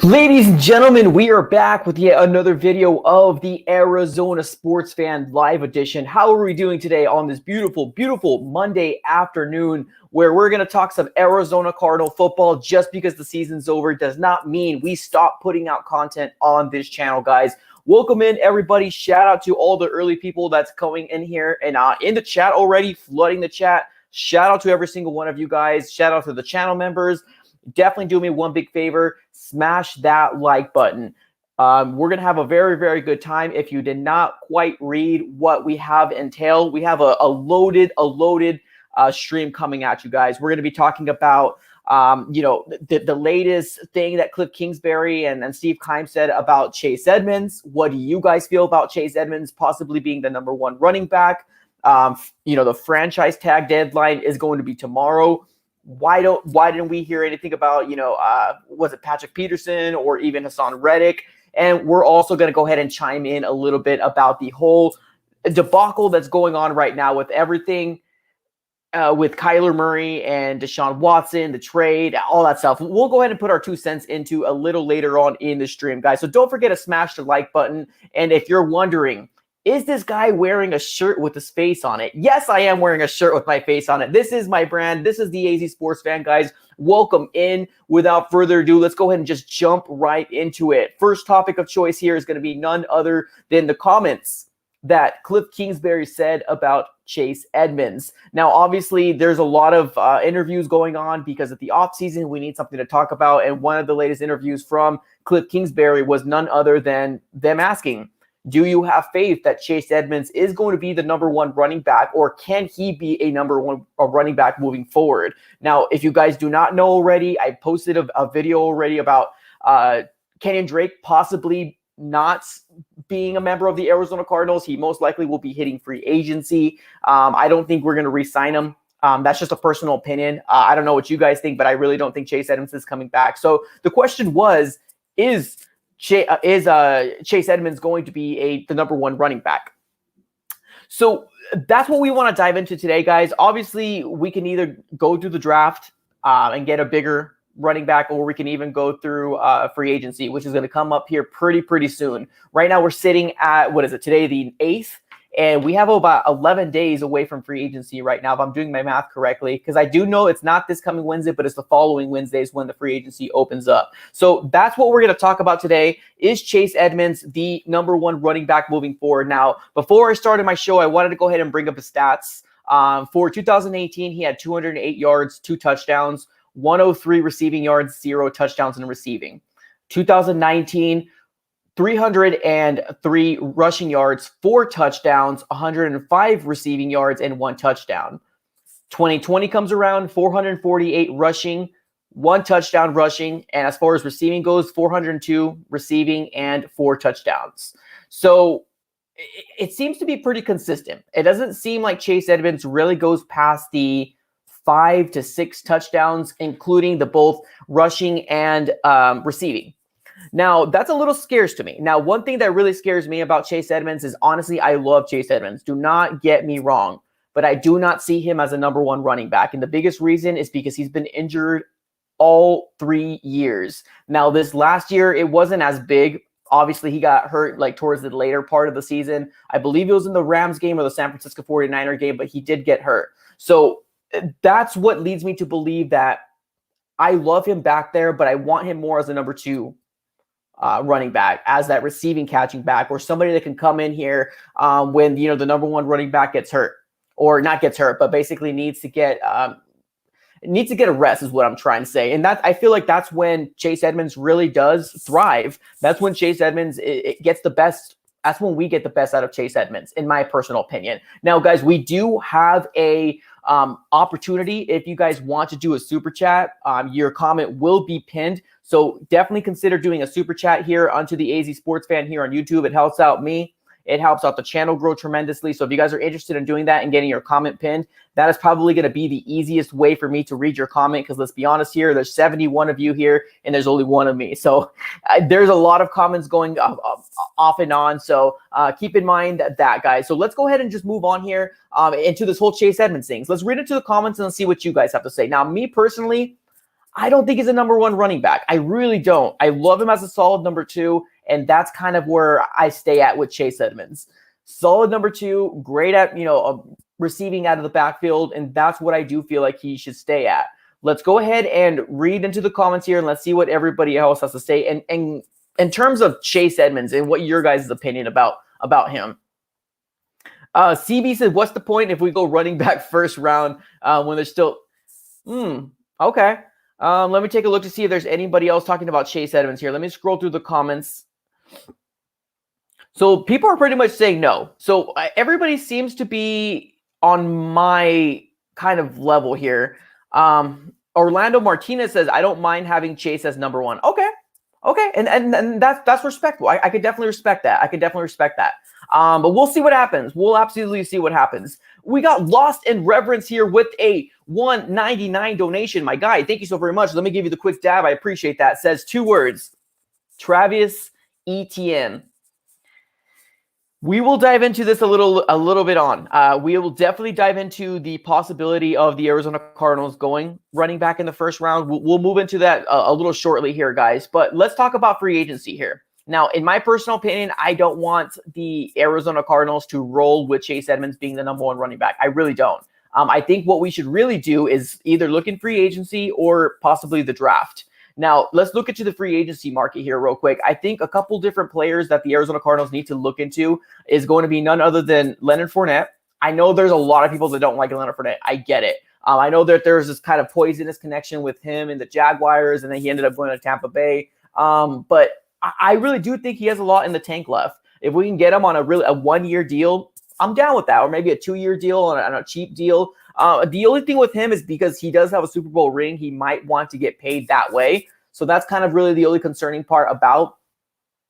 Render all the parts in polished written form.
Ladies and gentlemen, we are back with yet another video of the Arizona Sports Fan Live Edition. How are we doing today on this beautiful, beautiful Monday afternoon where we're going to talk some Arizona Cardinal football? Just because the season's over does not mean we stop putting out content on this channel, guys. Welcome in, everybody. Shout out to all the early people that's coming in here and in the chat already, flooding the chat. Shout out to every single one of you guys. Shout out to the channel members. Definitely do me one big favor, smash that like button. We're going to have a very, very good time. If you did not quite read what we have entailed, we have a loaded stream coming at you guys. We're going to be talking about, the latest thing that Cliff Kingsbury and Steve Keim said about Chase Edmonds. What do you guys feel about Chase Edmonds possibly being the #1 running back? The franchise tag deadline is going to be tomorrow. Why didn't we hear anything about, was it Patrick Peterson or even Hassan Reddick? And we're also going to go ahead and chime in a little bit about the whole debacle that's going on right now with everything with Kyler Murray and Deshaun Watson, the trade, all that stuff. We'll go ahead and put our 2 cents into a little later on in the stream, guys. So don't forget to smash the like button. And if you're wondering, is this guy wearing a shirt with his face on it? Yes, I am wearing a shirt with my face on it. This is my brand. This is the AZ Sports Fan, guys. Welcome in. Without further ado, let's go ahead and just jump right into it. First topic of choice here is going to be none other than the comments that Cliff Kingsbury said about Chase Edmonds. Now, obviously, there's a lot of interviews going on because at the offseason, we need something to talk about. And one of the latest interviews from Cliff Kingsbury was none other than them asking, do you have faith that Chase Edmonds is going to be the #1 running back, or can he be a #1 running back moving forward? Now, if you guys do not know already, I posted a video already about Kenyon Drake possibly not being a member of the Arizona Cardinals. He most likely will be hitting free agency. I don't think we're going to re-sign him. That's just a personal opinion. I don't know what you guys think, but I really don't think Chase Edmonds is coming back. So the question was, is Chase Edmonds going to be the #1 running back? So that's what we want to dive into today, guys. Obviously, we can either go through the draft and get a bigger running back, or we can even go through free agency, which is going to come up here pretty soon. Right now, we're sitting at, what is it, today, the 8th? And we have about 11 days away from free agency right now, if I'm doing my math correctly, because I do know it's not this coming Wednesday, but it's the following Wednesdays when the free agency opens up. So that's what we're going to talk about today. Is Chase Edmonds the #1 running back moving forward? Now, before I started my show, I wanted to go ahead and bring up his stats. For 2018, he had 208 yards, 2 touchdowns, 103 receiving yards, 0 touchdowns in receiving. 2019, 303 rushing yards, 4 touchdowns, 105 receiving yards, and 1 touchdown. 2020 comes around, 448 rushing, 1 touchdown rushing, and as far as receiving goes, 402 receiving and 4 touchdowns. So it seems to be pretty consistent. It doesn't seem like Chase Edmonds really goes past the 5 to 6 touchdowns, including the both rushing and receiving. Now, that's a little scarce to me. Now, one thing that really scares me about Chase Edmonds is, honestly, I love Chase Edmonds. Do not get me wrong, but I do not see him as a #1 running back. And the biggest reason is because he's been injured all 3 years. Now, this last year, it wasn't as big. Obviously, he got hurt towards the later part of the season. I believe it was in the Rams game or the San Francisco 49er game, but he did get hurt. So that's what leads me to believe that I love him back there, but I want him more as a #2 running back, as that receiving catching back, or somebody that can come in here when the #1 running back gets hurt, or not gets hurt, but basically needs to get a rest, is what I'm trying to say. And that, I feel like that's when Chase Edmonds really does thrive. That's when Chase Edmonds it gets the best. That's when we get the best out of Chase Edmonds, in my personal opinion. Now, guys, we do have a opportunity. If you guys want to do a super chat, your comment will be pinned. So definitely consider doing a super chat here onto the AZ Sports Fan here on YouTube. It helps out me. It helps out the channel grow tremendously. So if you guys are interested in doing that and getting your comment pinned, that is probably going to be the easiest way for me to read your comment, because let's be honest here, there's 71 of you here and there's only 1 of me. So there's a lot of comments going off and on. So keep in mind that, guys. So let's go ahead and just move on here into this whole Chase Edmonds things. Let's read into the comments and see what you guys have to say. Now, me personally, I don't think he's a number one running back. I really don't. I love him as a solid number two, and that's kind of where I stay at with Chase Edmonds. Solid number two, great at, receiving out of the backfield, and that's what I do feel like he should stay at. Let's go ahead and read into the comments here, and let's see what everybody else has to say. And in terms of Chase Edmonds and what your guys' opinion about him. CB says, what's the point if we go running back first round when there's still okay. Let me take a look to see if there's anybody else talking about Chase Edmonds here. Let me scroll through the comments. So people are pretty much saying no. So everybody seems to be on my kind of level here. Orlando Martinez says, I don't mind having Chase as number one. Okay. And that's respectful. I could definitely respect that. But we'll see what happens. We'll absolutely see what happens. We got Lost in Reverence here with a $1.99 donation. My guy, thank you so very much. Let me give you the quick dab. I appreciate that. Says 2 words, Travis Etienne. We will dive into this a little bit on. We will definitely dive into the possibility of the Arizona Cardinals going running back in the first round. We'll move into that a little shortly here, guys. But let's talk about free agency here. Now, in my personal opinion, I don't want the Arizona Cardinals to roll with Chase Edmonds being the number one running back. I really don't. I think what we should really do is either look in free agency or possibly the draft. Now, let's look into the free agency market here real quick. I think a couple different players that the Arizona Cardinals need to look into is going to be none other than Leonard Fournette. I know there's a lot of people that don't like Leonard Fournette. I get it. I know that there's this kind of poisonous connection with him and the Jaguars, and then he ended up going to Tampa Bay. But I really do think he has a lot in the tank left. If we can get him on a 1-year deal, I'm down with that, or maybe a 2-year deal on a cheap deal. The only thing with him is because he does have a Super Bowl ring, he might want to get paid that way. So that's kind of really the only concerning part about,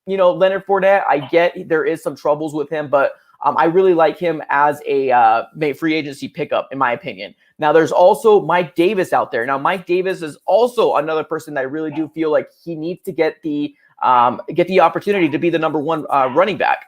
Leonard Fournette. I get there is some troubles with him, but I really like him as a free agency pickup, in my opinion. Now, there's also Mike Davis out there. Now, Mike Davis is also another person that I really do feel like he needs to get the opportunity to be the number one running back.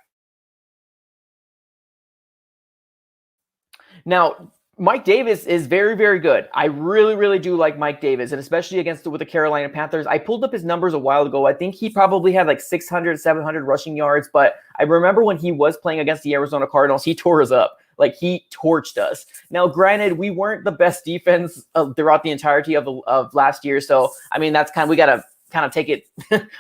Now, Mike Davis is very, very good. I really, really do like Mike Davis, and especially with the Carolina Panthers. I pulled up his numbers a while ago. I think he probably had like 600, 700 rushing yards, but I remember when he was playing against the Arizona Cardinals, he tore us up. Like, he torched us. Now, granted, we weren't the best defense throughout the entirety of last year, so, I mean, we got to kind of take it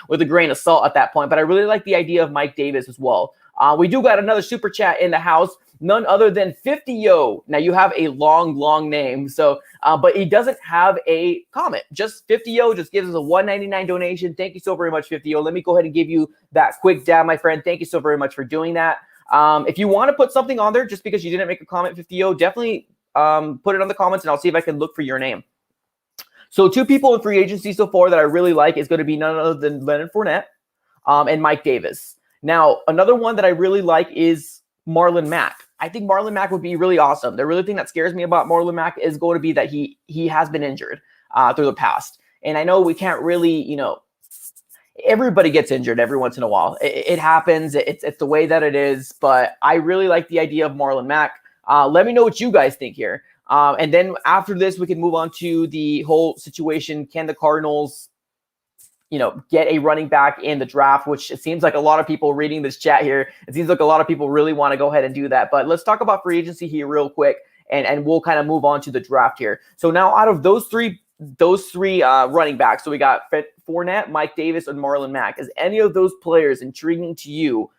with a grain of salt at that point, but I really like the idea of Mike Davis as well. We do got another super chat in the house. None other than 50 Yo. Now, you have a long name, so but he doesn't have a comment. Just 50 Yo just gives us a $1.99 donation. Thank you so very much, 50 Yo. Let me go ahead and give you that quick dab, my friend. Thank you so very much for doing that. If you want to put something on there just because you didn't make a comment, 50 Yo, definitely put it on the comments, and I'll see if I can look for your name. So 2 people in free agency so far that I really like is going to be none other than Leonard Fournette and Mike Davis. Now, another one that I really like is Marlon Mack. I think Marlon Mack would be really awesome. The really thing that scares me about Marlon Mack is going to be that he has been injured through the past. And I know we can't really, everybody gets injured every once in a while. It happens. It's the way that it is. But I really like the idea of Marlon Mack. Let me know what you guys think here. And then after this, we can move on to the whole situation. Can the Cardinals, get a running back in the draft, which it seems like a lot of people reading this chat here. It seems like a lot of people really want to go ahead and do that. But let's talk about free agency here real quick, and we'll kind of move on to the draft here. So now out of those three running backs, so we got Fournette, Mike Davis, and Marlon Mack. Is any of those players intriguing to you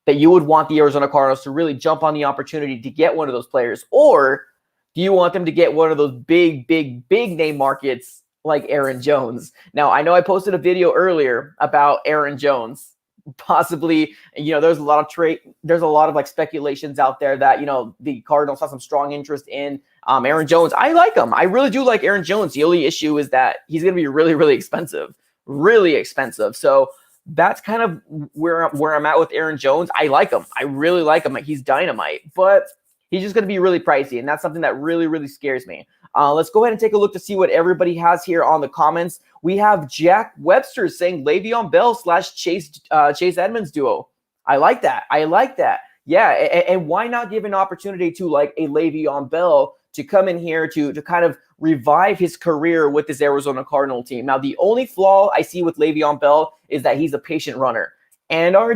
that you would want the Arizona Cardinals to really jump on the opportunity to get one of those players? Or do you want them to get one of those big name markets like Aaron Jones? Now, I know I posted a video earlier about Aaron Jones. Possibly, there's a lot of like speculations out there that, the Cardinals have some strong interest in Aaron Jones. I like him. I really do like Aaron Jones. The only issue is that he's going to be really, really expensive. Really expensive. So that's kind of where I'm at with Aaron Jones. I like him. I really like him. He's dynamite. But he's just going to be really pricey, and that's something that really, really scares me. Let's go ahead and take a look to see what everybody has here on the comments. We have Jack Webster saying Le'Veon Bell / Chase Edmonds duo. I like that. Yeah, and why not give an opportunity to like a Le'Veon Bell to come in here to kind of revive his career with this Arizona Cardinal team. Now, the only flaw I see with Le'Veon Bell is that he's a patient runner. And our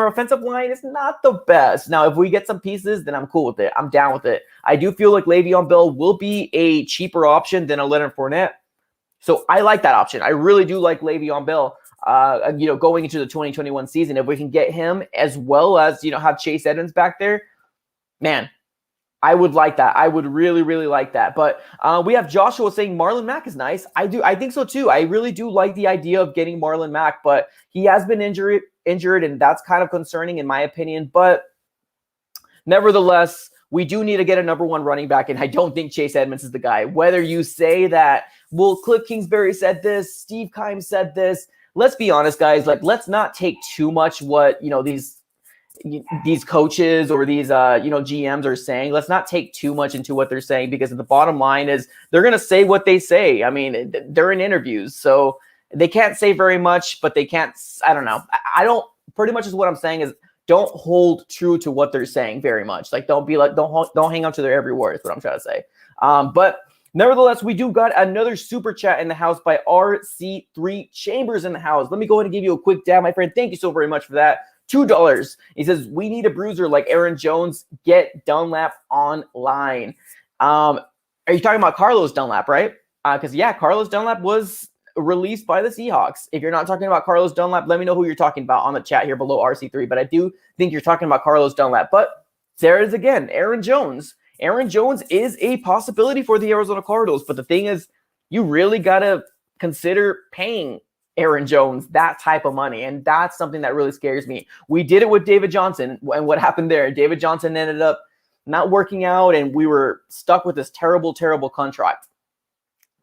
offensive line is not the best. Now, if we get some pieces, then I'm cool with it. I'm down with it. I do feel like Le'Veon Bell will be a cheaper option than a Leonard Fournette. So I like that option. I really do like Le'Veon Bell, going into the 2021 season. If we can get him as well as, have Chase Edmonds back there, man, I would like that. I would really, really like that. But we have Joshua saying Marlon Mack is nice. I think so too. I really do like the idea of getting Marlon Mack, but he has been injured, and that's kind of concerning in my opinion. But nevertheless, we do need to get a number one running back, and I don't think Chase Edmonds is the guy. Whether you say that, well, Cliff Kingsbury said this, Steve Keim said this. Let's be honest, guys. Like, let's not take too much what these coaches or these GMs are saying. Let's not take too much into what they're saying, because the bottom line is they're going to say what they say. I mean, they're in interviews, so they can't say very much, but they can't, I don't know. I don't, pretty much is what I'm saying is don't hold true to what they're saying very much. Like, don't hang on to their every word is what I'm trying to say. But nevertheless, we do got another super chat in the house by RC3 Chambers in the house. Let me go ahead and give you a quick dab, my friend. Thank you so very much for that. $2. He says, we need a bruiser like Aaron Jones. Get Dunlap online. Are you talking about Carlos Dunlap, right? Because, yeah, Carlos Dunlap was released by the Seahawks. If you're not talking about Carlos Dunlap, let me know who you're talking about on the chat here below RC3. But I do think you're talking about Carlos Dunlap. But there is, again, Aaron Jones. Aaron Jones is a possibility for the Arizona Cardinals. But the thing is, you really got to consider paying Aaron Jones that type of money. And that's something that really scares me. We did it with David Johnson. And what happened there? David Johnson ended up not working out, and we were stuck with this terrible, terrible contract.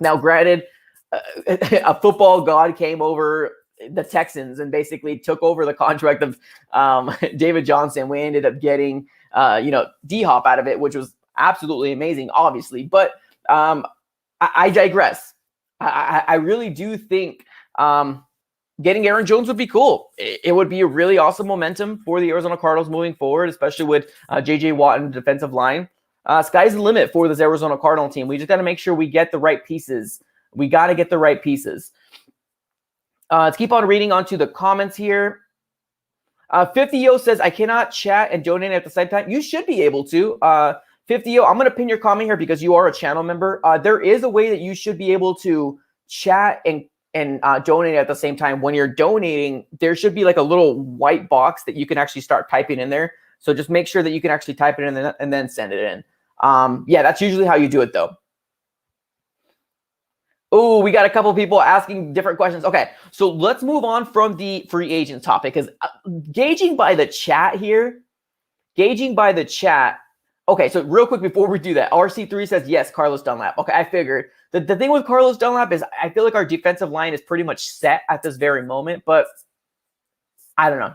Now, granted, a football god came over the Texans and basically took over the contract of David Johnson. We ended up getting, D-Hop out of it, which was absolutely amazing, obviously. But I digress. I really do think getting Aaron Jones would be cool. It would be a really awesome momentum for the Arizona Cardinals moving forward, especially with J.J. Watt in the defensive line. Sky's the limit for this Arizona Cardinal team. We just got to make sure we get the right pieces. We got to get the right pieces. Let's keep on reading onto the comments here. 50Yo says, I cannot chat and donate at the same time. You should be able to. 50Yo, I'm going to pin your comment here because you are a channel member. There is a way that you should be able to chat and donate at the same time. When you're donating, there should be like a little white box that you can actually start typing in there. So just make sure that you can actually type it in and then send it in. Yeah, that's usually how you do it, though. Oh, we got a couple people asking different questions. Okay, so let's move on from the free agent topic, because gauging by the chat. Okay, so real quick before we do that, RC3 says, yes, Carlos Dunlap. Okay, I figured. The thing with Carlos Dunlap is I feel like our defensive line is pretty much set at this very moment, but I don't know.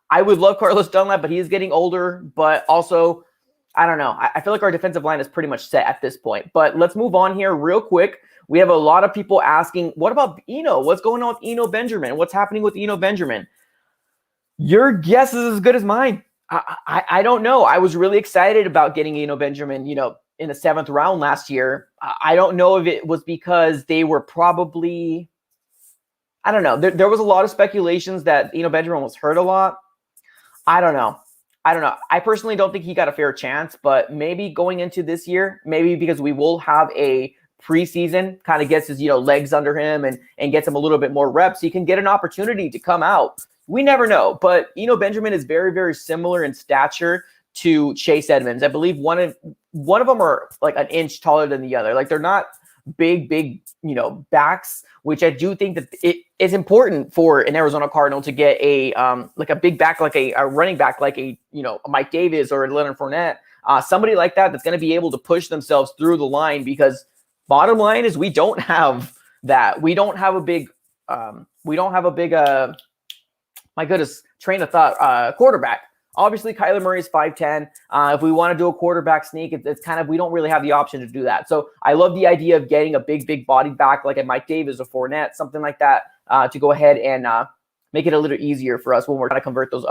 I would love Carlos Dunlap, but he is getting older, but also, I don't know. I feel like our defensive line is pretty much set at this point. But let's move on here real quick. We have a lot of people asking, what about Eno? What's going on with Eno Benjamin? What's happening with Eno Benjamin? Your guess is as good as mine. I don't know. I was really excited about getting Eno Benjamin, in the 7th round last year. I don't know if it was because they were probably, I don't know. There was a lot of speculations that Eno Benjamin was hurt a lot. I don't know. I personally don't think he got a fair chance, but maybe going into this year, maybe because we will have a preseason, kind of gets his legs under him and gets him a little bit more reps, he can get an opportunity to come out. We never know, but Eno Benjamin is very, very similar in stature to Chase Edmonds. I believe one of them are like an inch taller than the other. Like, they're not big, backs, which I do think that it is important for an Arizona Cardinal to get a big back, like a running back, like a Mike Davis or Leonard Fournette, somebody like that that's going to be able to push themselves through the line, because bottom line is we don't have that. We don't have a big my goodness, train of thought, quarterback. Obviously, Kyler Murray is 5'10". If we want to do a quarterback sneak, it's kind of, we don't really have the option to do that. So I love the idea of getting a big body back like a Mike Davis or Fournette, something like that, to go ahead and make it a little easier for us when we're trying to convert those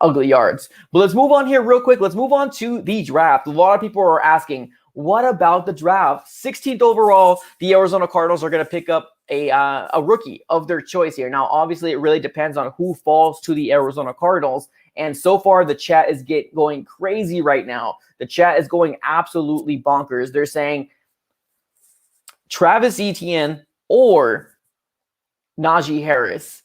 ugly yards. But let's move on here real quick. Let's move on to the draft. A lot of people are asking, what about the draft? 16th overall, the Arizona Cardinals are going to pick up a rookie of their choice here. Now, obviously, it really depends on who falls to the Arizona Cardinals. And so far, the chat is going crazy right now. The chat is going absolutely bonkers. They're saying Travis Etienne or Najee Harris.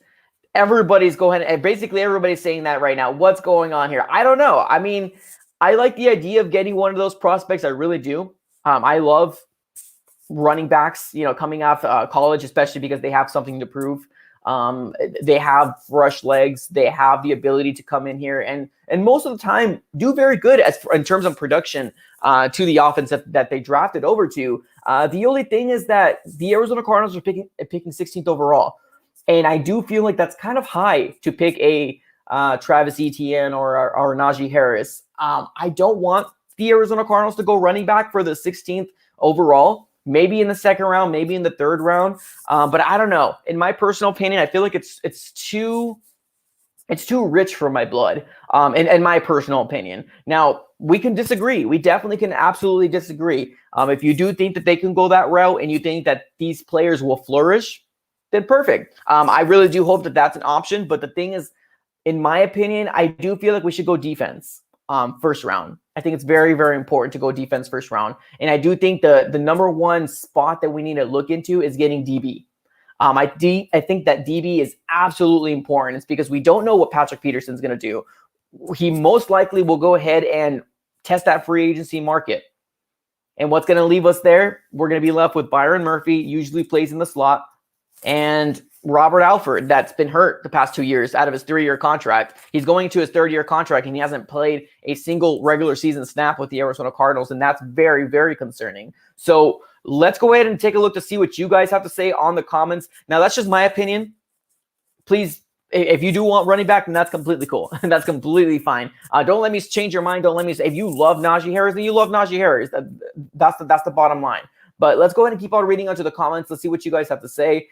Everybody's going, and basically everybody's saying that right now. What's going on here? I don't know. I mean, I like the idea of getting one of those prospects. I really do. I love running backs, coming off college, especially because they have something to prove. They have fresh legs. They have the ability to come in here and most of the time do very good in terms of production to the offense that they drafted over to. The only thing is that the Arizona Cardinals are picking 16th overall. And I do feel like that's kind of high to pick a Travis Etienne or Najee Harris. I don't want the Arizona Cardinals to go running back for the 16th overall. Maybe in the second round, maybe in the third round. But I don't know. In my personal opinion, I feel like it's too rich for my blood. In my personal opinion. Now, we can disagree. We definitely can absolutely disagree. If you do think that they can go that route and you think that these players will flourish, then perfect. I really do hope that that's an option. But the thing is, in my opinion, I do feel like we should go defense first round. I think it's very, very important to go defense first round. And I do think the number one spot that we need to look into is getting DB. I think that DB is absolutely important. It's because we don't know what Patrick Peterson's going to do. He most likely will go ahead and test that free agency market. And what's going to leave us there? We're going to be left with Byron Murphy, usually plays in the slot, and Robert Alford, that's been hurt the past 2 years out of his 3-year contract. He's going to his 3rd-year contract, and he hasn't played a single regular season snap with the Arizona Cardinals, and that's very, very concerning. So let's go ahead and take a look to see what you guys have to say on the comments. Now, that's just my opinion. Please, if you do want running back, then that's completely cool. That's completely fine. Don't let me change your mind. Don't let me say, if you love Najee Harris, then you love Najee Harris. That's the bottom line. But let's go ahead and keep on reading onto the comments. Let's see what you guys have to say.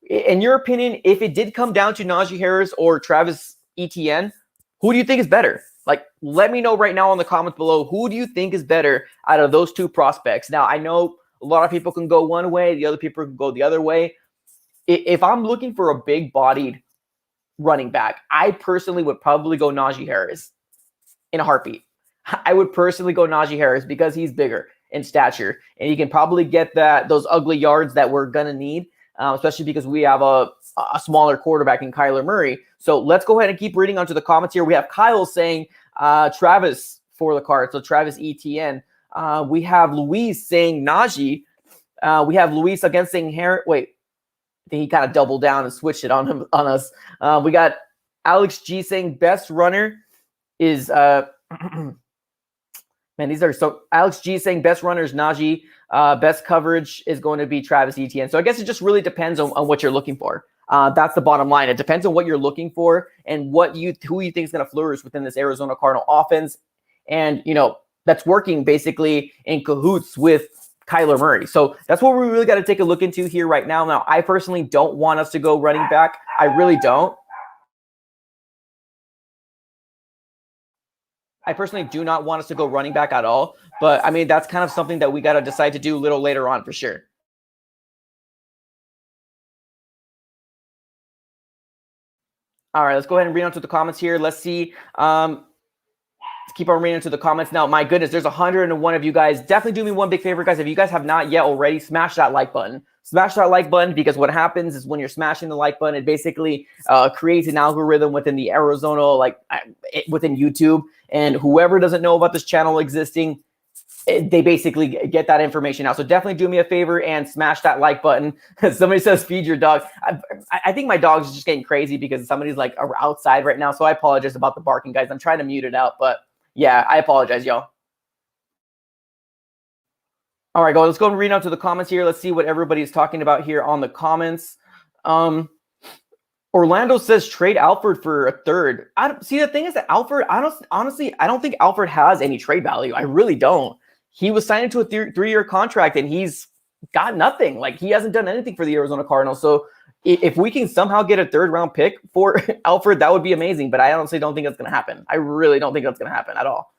In your opinion, if it did come down to Najee Harris or Travis Etienne, who do you think is better? Like, let me know right now in the comments below. Who do you think is better out of those two prospects? Now, I know a lot of people can go one way. The other people can go the other way. If I'm looking for a big-bodied running back, I personally would probably go Najee Harris in a heartbeat. I would personally go Najee Harris because he's bigger in stature, and he can probably get those ugly yards that we're going to need. Especially because we have a smaller quarterback in Kyler Murray. So let's go ahead and keep reading onto the comments here. We have Kyle saying Travis for the card, so Travis Etienne. We have Luis saying Najee. We have Luis again saying Harris. Wait, I think he kind of doubled down and switched it on us. We got Alex G saying best runner is man, these are so. Alex G saying best runner is Najee. Best coverage is going to be Travis Etienne. So I guess it just really depends on what you're looking for. That's the bottom line. It depends on what you're looking for and who you think is going to flourish within this Arizona Cardinal offense. And, that's working basically in cahoots with Kyler Murray. So that's what we really got to take a look into here right now. Now, I personally don't want us to go running back. I really don't. I personally do not want us to go running back at all. But, I mean, that's kind of something that we got to decide to do a little later on for sure. All right, let's go ahead and read on to the comments here. Let's see. Let's keep on reading into the comments. Now, my goodness, there's 101 of you guys. Definitely do me one big favor, guys. If you guys have not yet already, smash that like button. Smash that like button because what happens is when you're smashing the like button, it basically creates an algorithm within the Arizona, within YouTube. And whoever doesn't know about this channel existing, they basically get that information out. So definitely do me a favor and smash that like button. Somebody says feed your dog. I think my dog's just getting crazy because somebody's like outside right now. So I apologize about the barking, guys. I'm trying to mute it out, but yeah, I apologize, y'all. All right, guys, let's go and read out to the comments here. Let's see what everybody's talking about here on the comments. Orlando says trade Alford for a third. See, the thing is that Alford, honestly, I don't think Alford has any trade value. I really don't. He was signed into a 3-year contract, and he's got nothing. Like, he hasn't done anything for the Arizona Cardinals. So if we can somehow get a 3rd round pick for Alfred, that would be amazing. But I honestly don't think that's going to happen. I really don't think that's going to happen at all.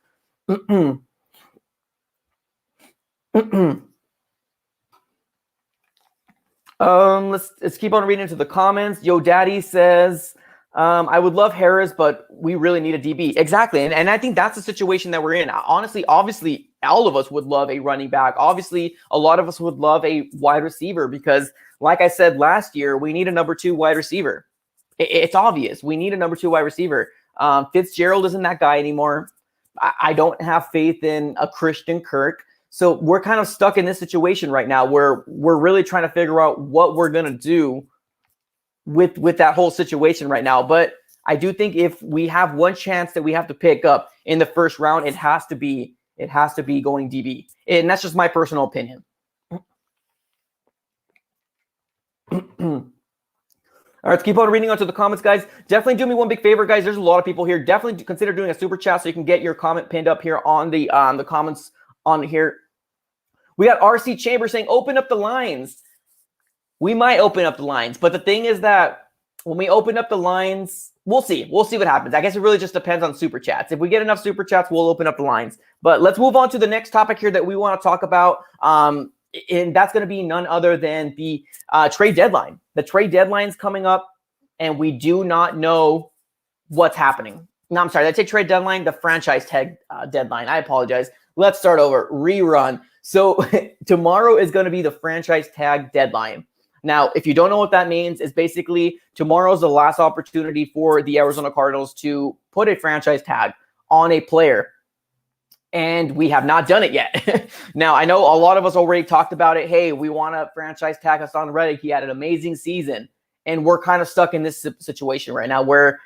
Let's keep on reading into the comments. Yo Daddy says, I would love Harris, but we really need a DB. Exactly. And I think that's the situation that we're in. Honestly, obviously, all of us would love a running back. Obviously, a lot of us would love a wide receiver because, like I said last year, we need a number 2 wide receiver. It's obvious. We need a number 2 wide receiver. Fitzgerald isn't that guy anymore. I don't have faith in a Christian Kirk. So we're kind of stuck in this situation right now where we're really trying to figure out what we're going to do with that whole situation right now. But I do think if we have one chance that we have to pick up in the 1st round, it has to be going DB. And that's just my personal opinion. All right, let's keep on reading on to the comments, guys. Definitely do me one big favor, guys. There's a lot of people here. Definitely consider doing a super chat so you can get your comment pinned up here on the comments on here. We got RC Chambers saying, open up the lines. We might open up the lines, but the thing is that when we open up the lines, we'll see. We'll see what happens. I guess it really just depends on super chats. If we get enough super chats, we'll open up the lines. But let's move on to the next topic here that we want to talk about. And that's going to be none other than the trade deadline. The trade deadline's coming up, and we do not know what's happening. No, I'm sorry. Did I say trade deadline? The franchise tag deadline. I apologize. Let's start over. Rerun. So tomorrow is going to be the franchise tag deadline. Now, if you don't know what that means, it's basically tomorrow's the last opportunity for the Arizona Cardinals to put a franchise tag on a player. And we have not done it yet. Now, I know a lot of us already talked about it. Hey, we want to franchise tag Hassan Reddick. He had an amazing season. And we're kind of stuck in this situation right now where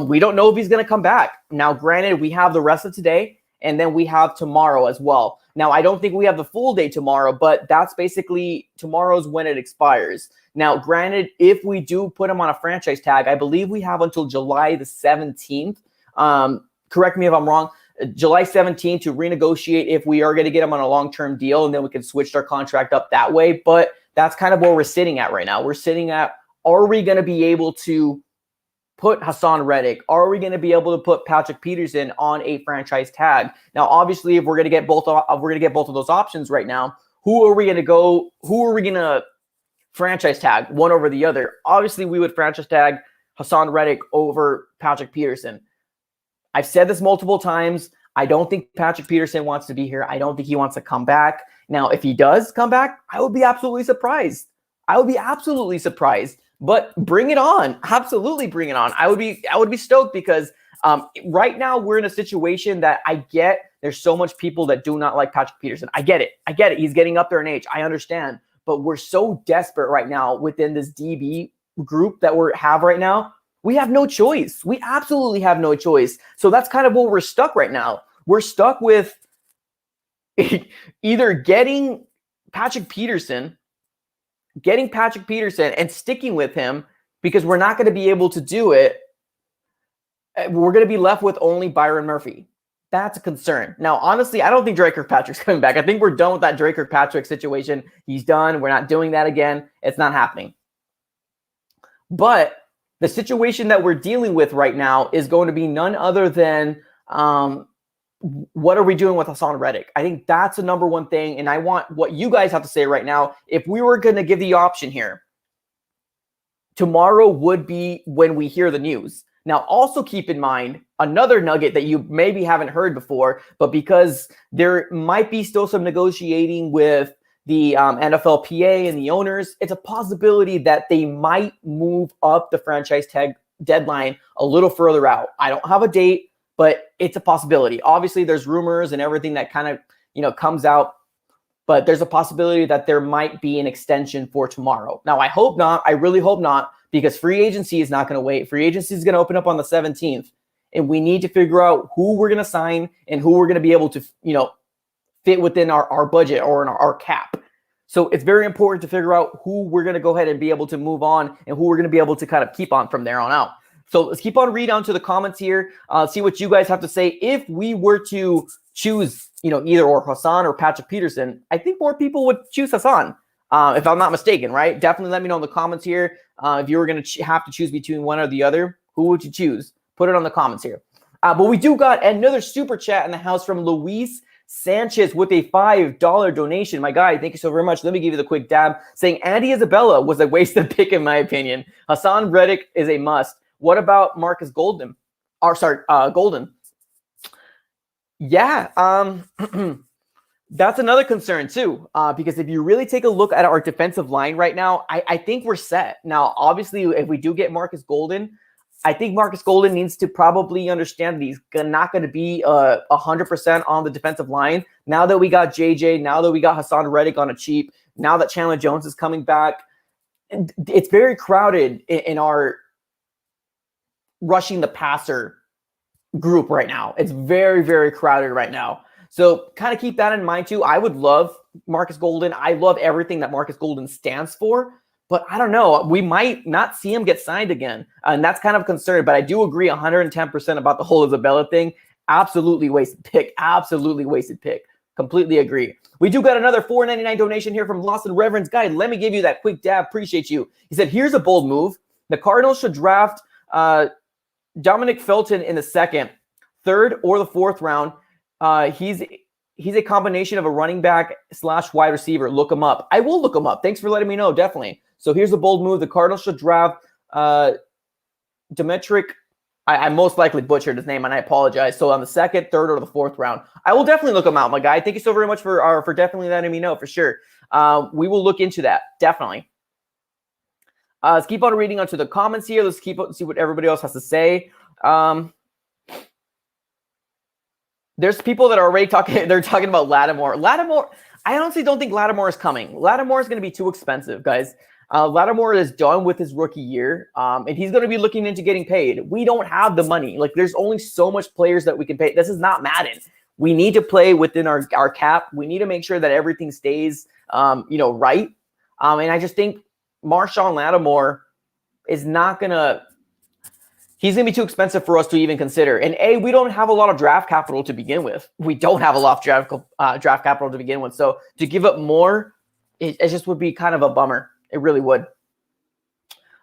we don't know if he's going to come back. Now, granted, we have the rest of today, and then we have tomorrow as well. Now, I don't think we have the full day tomorrow, but that's basically tomorrow's when it expires. Now, granted, if we do put him on a franchise tag, I believe we have until July the 17th. Correct me if I'm wrong. July 17th to renegotiate if we are going to get him on a long-term deal, and then we can switch our contract up that way. But that's kind of where we're sitting at right now. We're sitting at, are we going to be able to put Hassan Reddick? Are we going to be able to put Patrick Peterson on a franchise tag? Now, obviously, if we're going to get both of those options right now, who are we going to franchise tag one over the other? Obviously, we would franchise tag Hassan Reddick over Patrick Peterson. I've said this multiple times. I don't think Patrick Peterson wants to be here. I don't think he wants to come back. Now, if he does come back, I would be absolutely surprised. But bring it on. Absolutely bring it on. I would be stoked because right now we're in a situation that I get there's so much people that do not like Patrick Peterson. I get it. He's getting up there in age. I understand. But we're so desperate right now within this DB group that we have right now. We have no choice. We absolutely have no choice. So that's kind of where we're stuck right now. We're stuck with either getting Patrick Peterson and sticking with him because we're not going to be able to do it. We're going to be left with only Byron Murphy. That's a concern. Now, honestly, I don't think Drake Kirkpatrick's coming back. I think we're done with that Drake Kirkpatrick situation. He's done. We're not doing that again. It's not happening. But the situation that we're dealing with right now is going to be none other than what are we doing with Hassan Reddick? I think that's the number one thing, and I want what you guys have to say right now. If we were going to give the option here, tomorrow would be when we hear the news. Now, also keep in mind another nugget that you maybe haven't heard before, but because there might be still some negotiating with the NFLPA and the owners, it's a possibility that they might move up the franchise tag deadline a little further out. I don't have a date, but it's a possibility. Obviously, there's rumors and everything that kind of, comes out, but there's a possibility that there might be an extension for tomorrow. Now, I hope not. I really hope not, because free agency is not going to wait. Free agency is going to open up on the 17th, and we need to figure out who we're going to sign and who we're going to be able to, fit within our budget or in our cap. So it's very important to figure out who we're going to go ahead and be able to move on and who we're going to be able to kind of keep on from there on out. So let's keep on reading on to the comments here. See what you guys have to say. If we were to choose, either or Hassan or Patrick Peterson, I think more people would choose Hassan. if I'm not mistaken, right? Definitely let me know in the comments here. If you were going to have to choose between one or the other, who would you choose? Put it on the comments here. But we do got another super chat in the house from Luis Sanchez with a $5 donation. My guy, thank you so very much. Let me give you the quick dab saying Andy Isabella was a wasted pick in my opinion. Hassan Reddick is a must. What about Marcus Golden? Golden. Yeah, that's another concern too, because if you really take a look at our defensive line right now, I think we're set. Now, obviously, if we do get Marcus Golden, I think Marcus Golden needs to probably understand that he's not going to be 100% on the defensive line. Now that we got JJ, now that we got Hassan Reddick on a cheap, now that Chandler Jones is coming back, it's very crowded in our rushing the passer group right now. It's very, very crowded right now. So kind of keep that in mind too. I would love Marcus Golden. I love everything that Marcus Golden stands for. But I don't know. We might not see him get signed again. And that's kind of a concern. But I do agree 110% about the whole Isabella thing. Absolutely wasted pick. Absolutely wasted pick. Completely agree. We do got another $4.99 donation here from Lost and Reverend's Guy. Let me give you that quick dab. Appreciate you. He said, here's a bold move. The Cardinals should draft Dominic Felton in the second, third, or the fourth round. He's a combination of a running back / wide receiver. Look him up. I will look him up. Thanks for letting me know. Definitely. So here's a bold move. The Cardinals should draft Demetric. I most likely butchered his name, and I apologize. So on the second, third, or the fourth round, I will definitely look him out, my guy. Thank you so very much for definitely letting me know for sure. We will look into that definitely. Let's keep on reading onto the comments here. Let's see what everybody else has to say. There's people that are already talking. They're talking about Lattimore. I honestly don't think Lattimore is coming. Lattimore is going to be too expensive, guys. Lattimore is done with his rookie year, and he's going to be looking into getting paid. We don't have the money. Like, there's only so much players that we can pay. This is not Madden. We need to play within our cap. We need to make sure that everything stays, right. And I just think Marshawn Lattimore is not going to – he's going to be too expensive for us to even consider. And, we don't have a lot of draft capital to begin with. We don't have a lot of draft capital to begin with. So to give up more, it just would be kind of a bummer. It really would.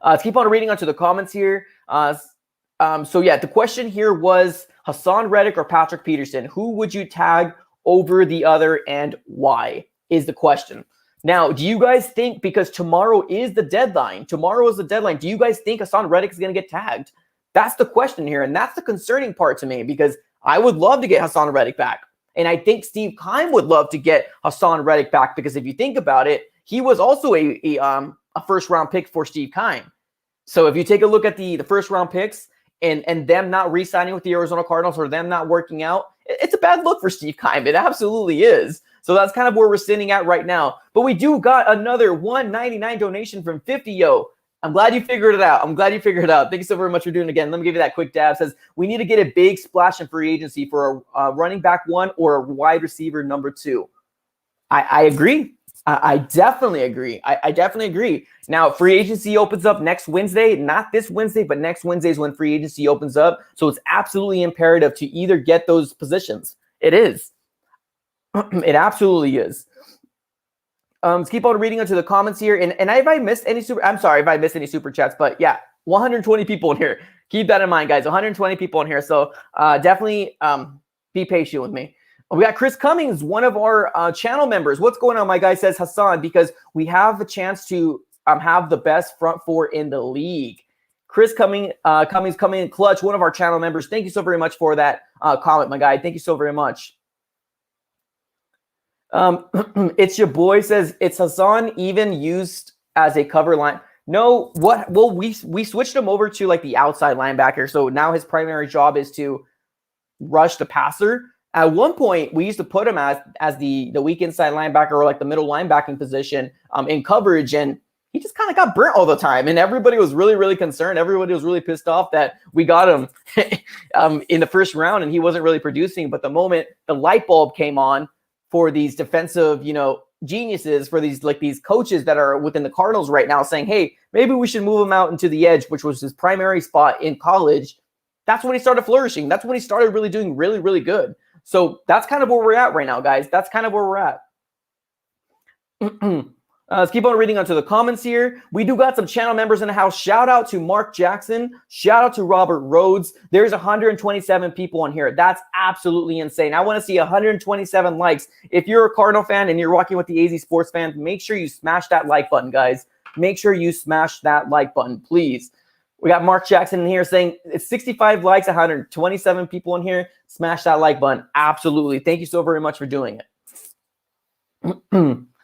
Let's keep on reading onto the comments here. The question here was Hassan Reddick or Patrick Peterson. Who would you tag over the other and why is the question. Now, do you guys think, because tomorrow is the deadline, do you guys think Hassan Reddick is going to get tagged? That's the question here, and that's the concerning part to me, because I would love to get Hassan Reddick back. And I think Steve Keim would love to get Hassan Reddick back, because if you think about it, he was also a first-round pick for Steve Keim. So if you take a look at the first-round picks and them not re-signing with the Arizona Cardinals or them not working out, it's a bad look for Steve Keim. It absolutely is. So that's kind of where we're sitting at right now. But we do got another $1.99 donation from 50. Yo, I'm glad you figured it out. Thank you so very much for doing it again. Let me give you that quick dab. It says, we need to get a big splash in free agency for a running back 1 or a wide receiver number 2. I agree. I definitely agree. I definitely agree. Now, free agency opens up next Wednesday. Not this Wednesday, but next Wednesday is when free agency opens up. So it's absolutely imperative to either get those positions. It is. It absolutely is. Let's keep on reading into the comments here. And if I missed any I'm sorry if I missed any super chats, but yeah, 120 people in here. Keep that in mind, guys. 120 people in here. So definitely be patient with me. We got Chris Cummings, one of our channel members. What's going on, my guy? Says Hassan, because we have a chance to have the best front four in the league. Chris Cummings coming in clutch, one of our channel members. Thank you so very much for that comment, my guy. Thank you so very much. It's your boy says, it's Hassan even used as a cover line? No, what? Well, we switched him over to like the outside linebacker. So now his primary job is to rush the passer. At one point, we used to put him as the weak inside linebacker or like the middle linebacking position in coverage, and he just kind of got burnt all the time. And everybody was really, really concerned. Everybody was really pissed off that we got him in the first round and he wasn't really producing. But the moment the light bulb came on for these defensive, geniuses, for these coaches that are within the Cardinals right now saying, hey, maybe we should move him out into the edge, which was his primary spot in college. That's when he started flourishing. That's when he started really doing really, really good. So that's kind of where we're at right now, guys. That's kind of where we're at. Let's keep on reading onto the comments here. We do got some channel members in the house. Shout out to Mark Jackson. Shout out to Robert Rhodes. There's 127 people on here. That's absolutely insane. I want to see 127 likes. If you're a Cardinal fan and you're rocking with the AZ Sports fans, make sure you smash that like button, guys. Make sure you smash that like button, please. We got Mark Jackson in here saying it's 65 likes, 127 people in here. Smash that like button. Absolutely. Thank you so very much for doing it.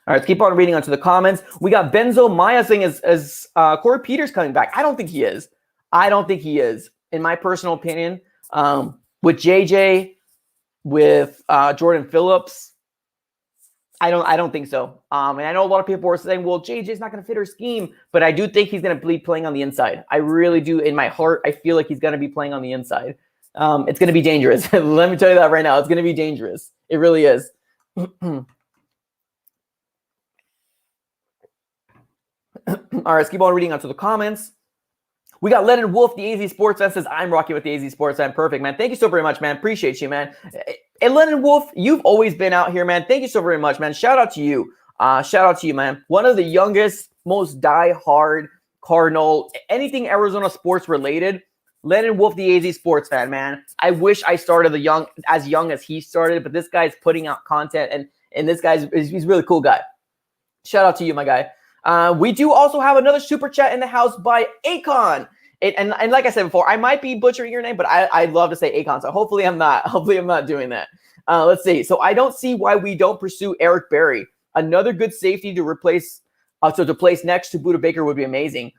All right, let's keep on reading onto the comments. We got Benzo Maya saying is Corey Peters coming back. I don't think he is. I don't think he is. In my personal opinion, with JJ, with Jordan Phillips, I don't think so. And I know a lot of people are saying, well, JJ's not going to fit her scheme, but I do think he's going to be playing on the inside. I really do. In my heart, I feel like he's going to be playing on the inside. It's going to be dangerous. Let me tell you that right now. It's going to be dangerous. It really is. All right, let's keep on reading onto the comments. We got Lennon Wolf, the AZ Sports fan, says, I'm rocking with the AZ Sports fan. Perfect, man. Thank you so very much, man. Appreciate you, man. And Lennon Wolf, you've always been out here, man. Thank you so very much, man. Shout out to you. Shout out to you, man. One of the youngest, most die-hard Cardinal, anything Arizona sports related. Lennon Wolf, the AZ Sports fan, man. I wish I started as young as he started, but this guy's putting out content, and this he's a really cool guy. Shout out to you, my guy. We do also have another super chat in the house by Akon. And like I said before, I might be butchering your name, but I'd love to say Akon. So hopefully I'm not. Hopefully I'm not doing that. Let's see. So I don't see why we don't pursue Eric Berry. Another good safety to replace, to place next to Budda Baker would be amazing.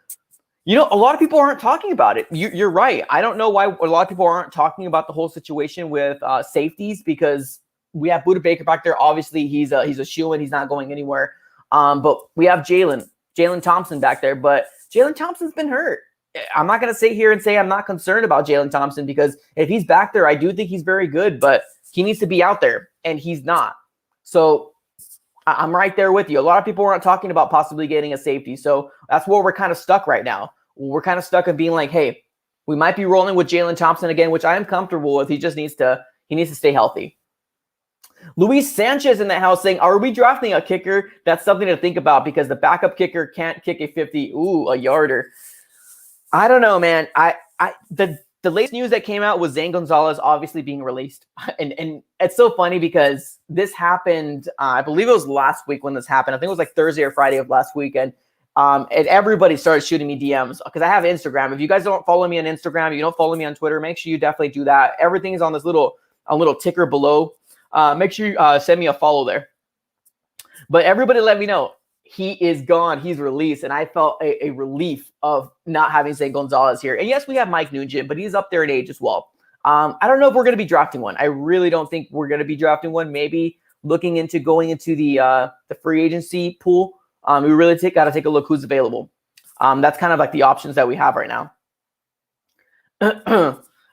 You know, a lot of people aren't talking about it. You're right. I don't know why a lot of people aren't talking about the whole situation with safeties, because we have Budda Baker back there. Obviously, he's a shoo-in. He's not going anywhere. But we have Jalen Thompson back there, but Jalen Thompson's been hurt. I'm not going to sit here and say I'm not concerned about Jalen Thompson, because if he's back there, I do think he's very good, but he needs to be out there, and he's not. So I'm right there with you. A lot of people aren't talking about possibly getting a safety. So that's where we're kind of stuck right now. We're kind of stuck in being like, hey, we might be rolling with Jalen Thompson again, which I am comfortable with. He just needs to stay healthy. Luis Sanchez in the house saying, are we drafting a kicker? That's something to think about, because the backup kicker can't kick a 50. Ooh, a yarder. I don't know, man. The latest news that came out was Zane Gonzalez obviously being released. And it's so funny because this happened, I believe it was last week when this happened. I think it was like Thursday or Friday of last week. And everybody started shooting me DMs because I have Instagram. If you guys don't follow me on Instagram, you don't follow me on Twitter, make sure you definitely do that. Everything is on this little ticker below. Make sure you send me a follow there. But everybody let me know. He is gone. He's released. And I felt a relief of not having Zane Gonzalez here. And yes, we have Mike Nugent, but he's up there in age as well. I don't know if we're going to be drafting one. I really don't think we're going to be drafting one. Maybe looking into going into the free agency pool. We really got to take a look who's available. That's kind of like the options that we have right now.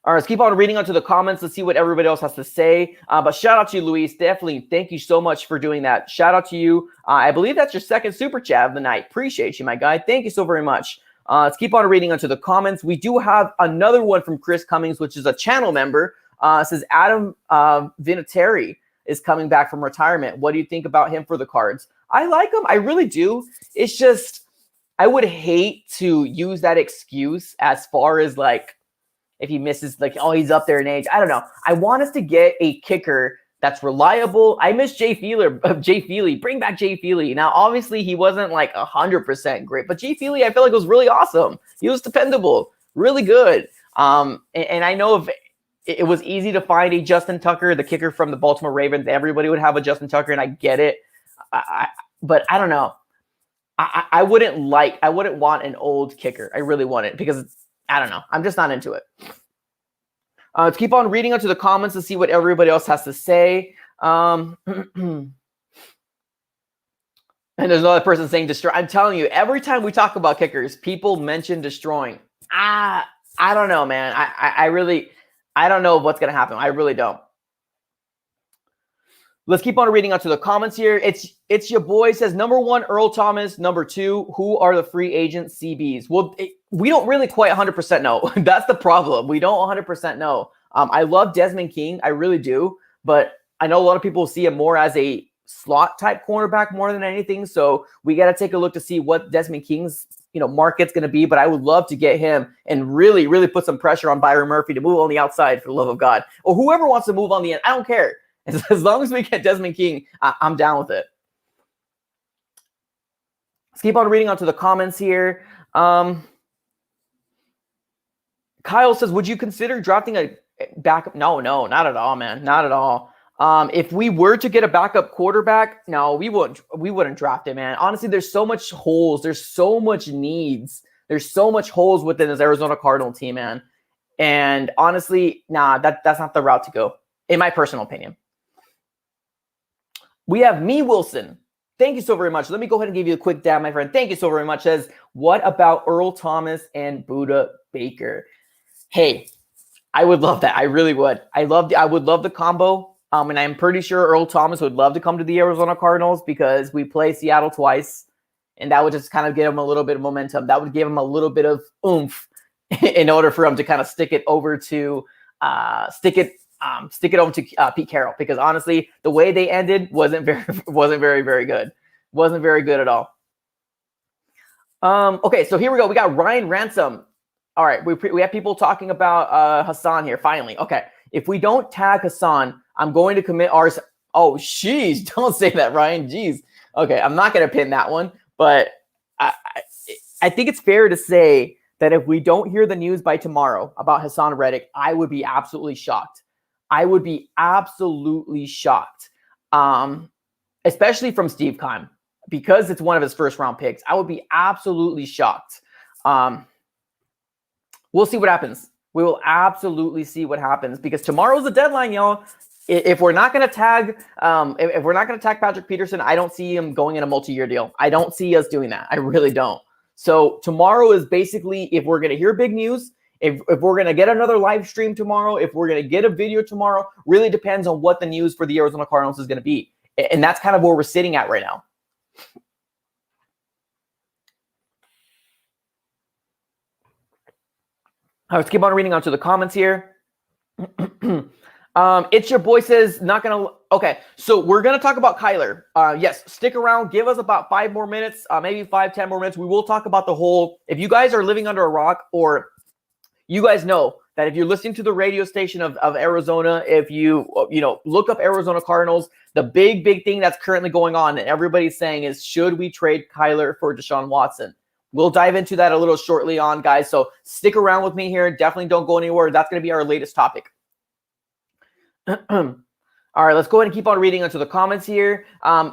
All right, let's keep on reading onto the comments. Let's see what everybody else has to say. But shout out to you, Luis. Definitely thank you so much for doing that. Shout out to you. I believe that's your second super chat of the night. Appreciate you, my guy. Thank you so very much. Let's keep on reading onto the comments. We do have another one from Chris Cummings, which is a channel member. It says Adam Vinatieri is coming back from retirement. What do you think about him for the Cards? I like him. I really do. It's just I would hate to use that excuse as far as like, if he misses, like, oh, he's up there in age. I don't know. I want us to get a kicker that's reliable. I miss Jay Feely. Bring back Jay Feely. Now, obviously, he wasn't like 100% great, but Jay Feely, I feel like was really awesome. He was dependable, really good. And I know if it was easy to find a Justin Tucker, the kicker from the Baltimore Ravens, everybody would have a Justin Tucker, and I get it. But I don't know. I wouldn't want an old kicker. I really want it because I don't know. I'm just not into it. Let's keep on reading onto the comments to see what everybody else has to say. And there's another person saying destroy. I'm telling you, every time we talk about kickers, people mention destroying. I don't know, man. I don't know what's going to happen. I really don't. Let's keep on reading onto the comments here. It's your boy says, number 1, Earl Thomas. Number 2, who are the free agent CBs? Well, we don't really quite 100% know. That's the problem. We don't 100% know. I love Desmond King. I really do. But I know a lot of people see him more as a slot type cornerback more than anything. So we got to take a look to see what Desmond King's market's going to be. But I would love to get him and really, really put some pressure on Byron Murphy to move on the outside, for the love of God, or whoever wants to move on the end. I don't care. As long as we get Desmond King, I'm down with it. Let's keep on reading on to the comments here. Kyle says, would you consider drafting a backup? No, not at all, man. Not at all. If we were to get a backup quarterback, no, we wouldn't draft it, man. Honestly, there's so much holes. There's so much needs. There's so much holes within this Arizona Cardinal team, man. And honestly, nah, that's not the route to go, in my personal opinion. We have Me Wilson. Thank you so very much. Let me go ahead and give you a quick dab, my friend. Thank you so very much. Says, what about Earl Thomas and Budda Baker? Hey, I would love that. I really would. I would love the combo. And I'm pretty sure Earl Thomas would love to come to the Arizona Cardinals because we play Seattle twice. And that would just kind of give him a little bit of momentum. That would give him a little bit of oomph in order for him to kind of stick it over to Pete Carroll, because honestly, the way they ended wasn't very good. Wasn't very good at all. Okay, so here we go. We got Ryan Ransom. All right, we have people talking about Hassan here. Finally, okay. If we don't tag Hassan, I'm going to commit ours. Oh, jeez, don't say that, Ryan. Jeez. Okay, I'm not going to pin that one, but I think it's fair to say that if we don't hear the news by tomorrow about Hassan Reddick, I would be absolutely shocked. I would be absolutely shocked, especially from Steve Keim, because it's one of his first-round picks. I would be absolutely shocked. We'll see what happens. We will absolutely see what happens, because tomorrow's the deadline, y'all. If we're not going to tag, if we're not going to tag Patrick Peterson, I don't see him going in a multi-year deal. I don't see us doing that. I really don't. So tomorrow is basically, if we're going to hear big news, if we're going to get another live stream tomorrow, if we're going to get a video tomorrow, really depends on what the news for the Arizona Cardinals is going to be. And that's kind of where we're sitting at right now. All right, let's keep on reading on to the comments here. It's your boy says, not going to. Okay, so we're going to talk about Kyler. Yes, stick around. Give us about 5 more minutes, maybe 5-10 more minutes. We will talk about the whole, if you guys are living under a rock, or you guys know that if you're listening to the radio station of Arizona, if you look up Arizona Cardinals, the big thing that's currently going on and everybody's saying is, should we trade Kyler for Deshaun Watson? We'll dive into that a little shortly on, guys. So stick around with me here. Definitely don't go anywhere. That's going to be our latest topic. All right, let's go ahead and keep on reading into the comments here.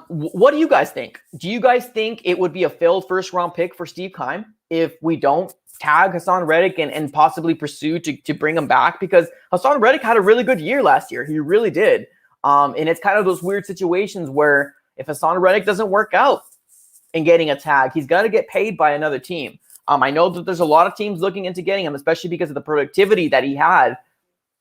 What do you guys think? Do you guys think it would be a failed first-round pick for Steve Keim if we don't tag Hassan Reddick and possibly pursue to bring him back? Because Hassan Reddick had a really good year last year. He really did. And it's kind of those weird situations where if Hassan Reddick doesn't work out in getting a tag, he's got to get paid by another team. I know that there's a lot of teams looking into getting him, especially because of the productivity that he had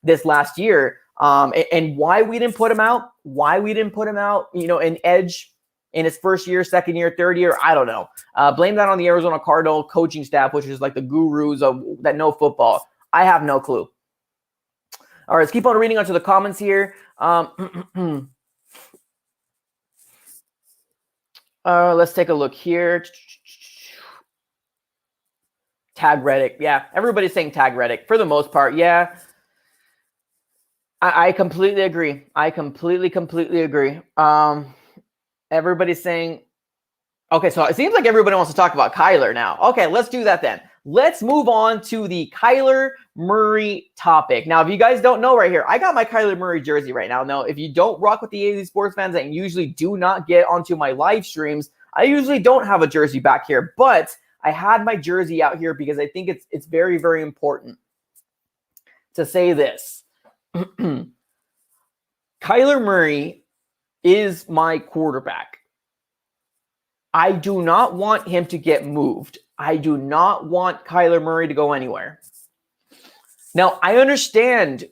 this last year. And why we didn't put him out, an edge in his first year, second year, third year, I don't know. Blame that on the Arizona Cardinal coaching staff, which is like the gurus that know football. I have no clue. All right, let's keep on reading on to the comments here. Let's take a look here. Tag Reddick. Yeah, everybody's saying tag Reddick for the most part. Yeah. I completely agree. I completely agree. Everybody's saying, okay, so it seems like everybody wants to talk about Kyler now. Okay, let's do that then. Let's move on to the Kyler Murray topic. Now, if you guys don't know right here, I got my Kyler Murray jersey right now. Now, if you don't rock with the AZ Sports fans and usually do not get onto my live streams, I usually don't have a jersey back here, but I had my jersey out here because I think it's very, very important to say this. Kyler Murray is my quarterback. I do not want him to get moved. I do not want Kyler Murray to go anywhere. Now, I understand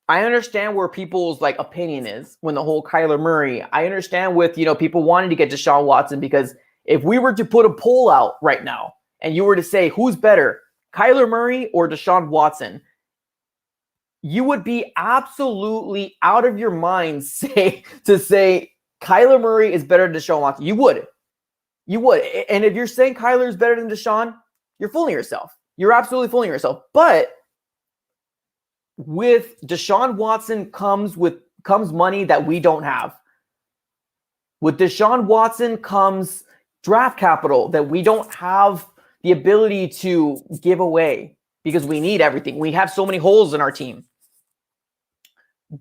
where people's opinion is when the whole Kyler Murray. I understand with people wanting to get Deshaun Watson, because if we were to put a poll out right now and you were to say who's better, Kyler Murray or Deshaun Watson, you would be absolutely out of your mind to say Kyler Murray is better than Deshaun Watson. You would. And if you're saying Kyler is better than Deshaun, you're fooling yourself. You're absolutely fooling yourself. But with Deshaun Watson comes money that we don't have. With Deshaun Watson comes draft capital that we don't have the ability to give away because we need everything. We have so many holes in our team.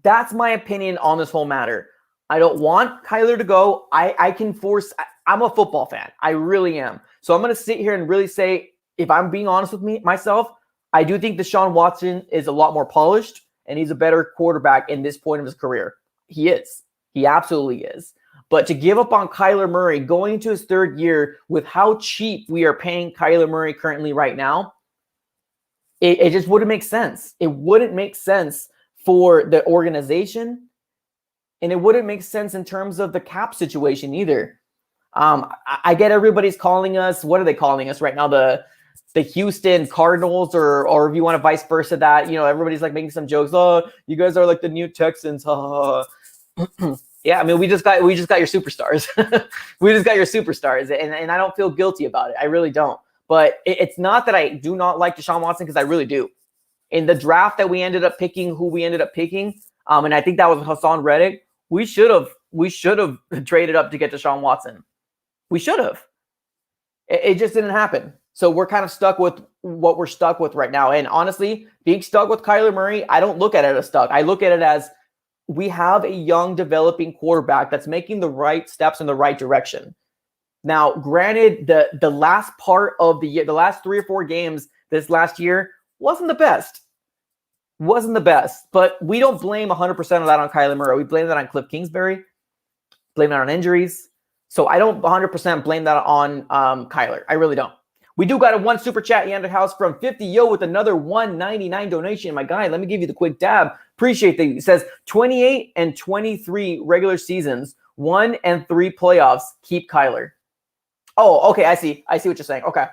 That's my opinion on this whole matter. I don't want Kyler to go. I'm a football fan. I really am. So I'm going to sit here and really say, if I'm being honest with myself, I do think Deshaun Watson is a lot more polished and he's a better quarterback in this point of his career. He is. He absolutely is. But to give up on Kyler Murray going into his third year with how cheap we are paying Kyler Murray currently right now, it just wouldn't make sense. It wouldn't make sense for the organization, and it wouldn't make sense in terms of the cap situation either. I get everybody's calling us. What are they calling us right now? The Houston Cardinals, or if you want to vice versa that, everybody's like making some jokes. Oh, you guys are like the new Texans. Yeah, I mean, we just got your superstars. We just got your superstars, and I don't feel guilty about it. I really don't. But it's not that I do not like Deshaun Watson, because I really do. In the draft that we ended up picking, and I think that was Hassan Reddick, we should have traded up to get Deshaun Watson. We should have. It just didn't happen. So we're kind of stuck with what we're stuck with right now. And honestly, being stuck with Kyler Murray, I don't look at it as stuck. I look at it as we have a young developing quarterback that's making the right steps in the right direction. Now, granted, the last part of the year, the last 3 or 4 games this last year wasn't the best. But we don't blame 100% of that on Kyler Murray. We blame that on Cliff Kingsbury, blame that on injuries. So I don't 100% blame that on Kyler. I really don't. We do got a 1 super chat, Yander House, from 50 Yo with another $1.99 donation. My guy, let me give you the quick dab. Appreciate that. It says 28 and 23 regular seasons, 1 and 3 playoffs. Keep Kyler. Oh, okay. I see what you're saying. Okay.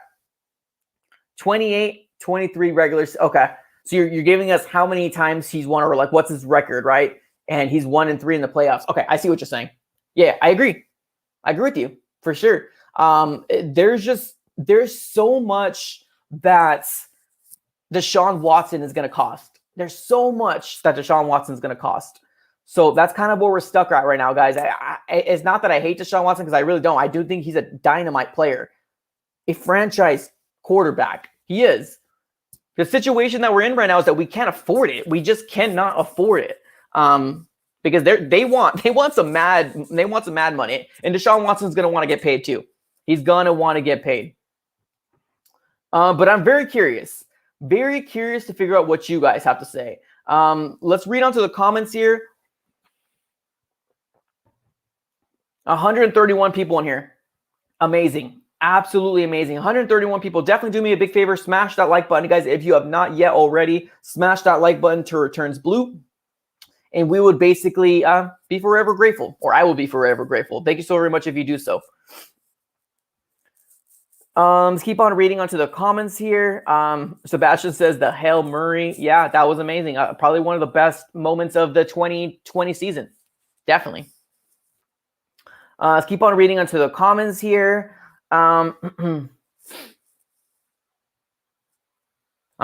28, 23 regular. Okay. So you're giving us how many times he's won, or like what's his record, right? And he's 1 and 3 in the playoffs. Okay. I see what you're saying. Yeah, I agree. I agree with you for sure. There's so much that Deshaun Watson is going to cost. There's so much that Deshaun Watson is going to cost. So that's kind of where we're stuck at right now, guys. It's not that I hate Deshaun Watson, because I really don't. I do think he's a dynamite player, a franchise quarterback. He is. The situation that we're in right now is that we can't afford it. We just cannot afford it. Because they want some mad money, and Deshaun Watson's going to want to get paid too. He's going to want to get paid. But I'm very curious to figure out what you guys have to say. Let's read on to the comments here. 131 people in here. Amazing. Absolutely amazing. 131 people. Definitely do me a big favor. Smash that like button, guys. If you have not yet already, smash that like button till it turns blue. And we would basically be forever grateful, or I will be forever grateful. Thank you so very much if you do so. Let's keep on reading onto the comments here. Sebastian says the Hail Murray. Yeah, that was amazing. Probably one of the best moments of the 2020 season. Definitely. Let's keep on reading onto the comments here. I'm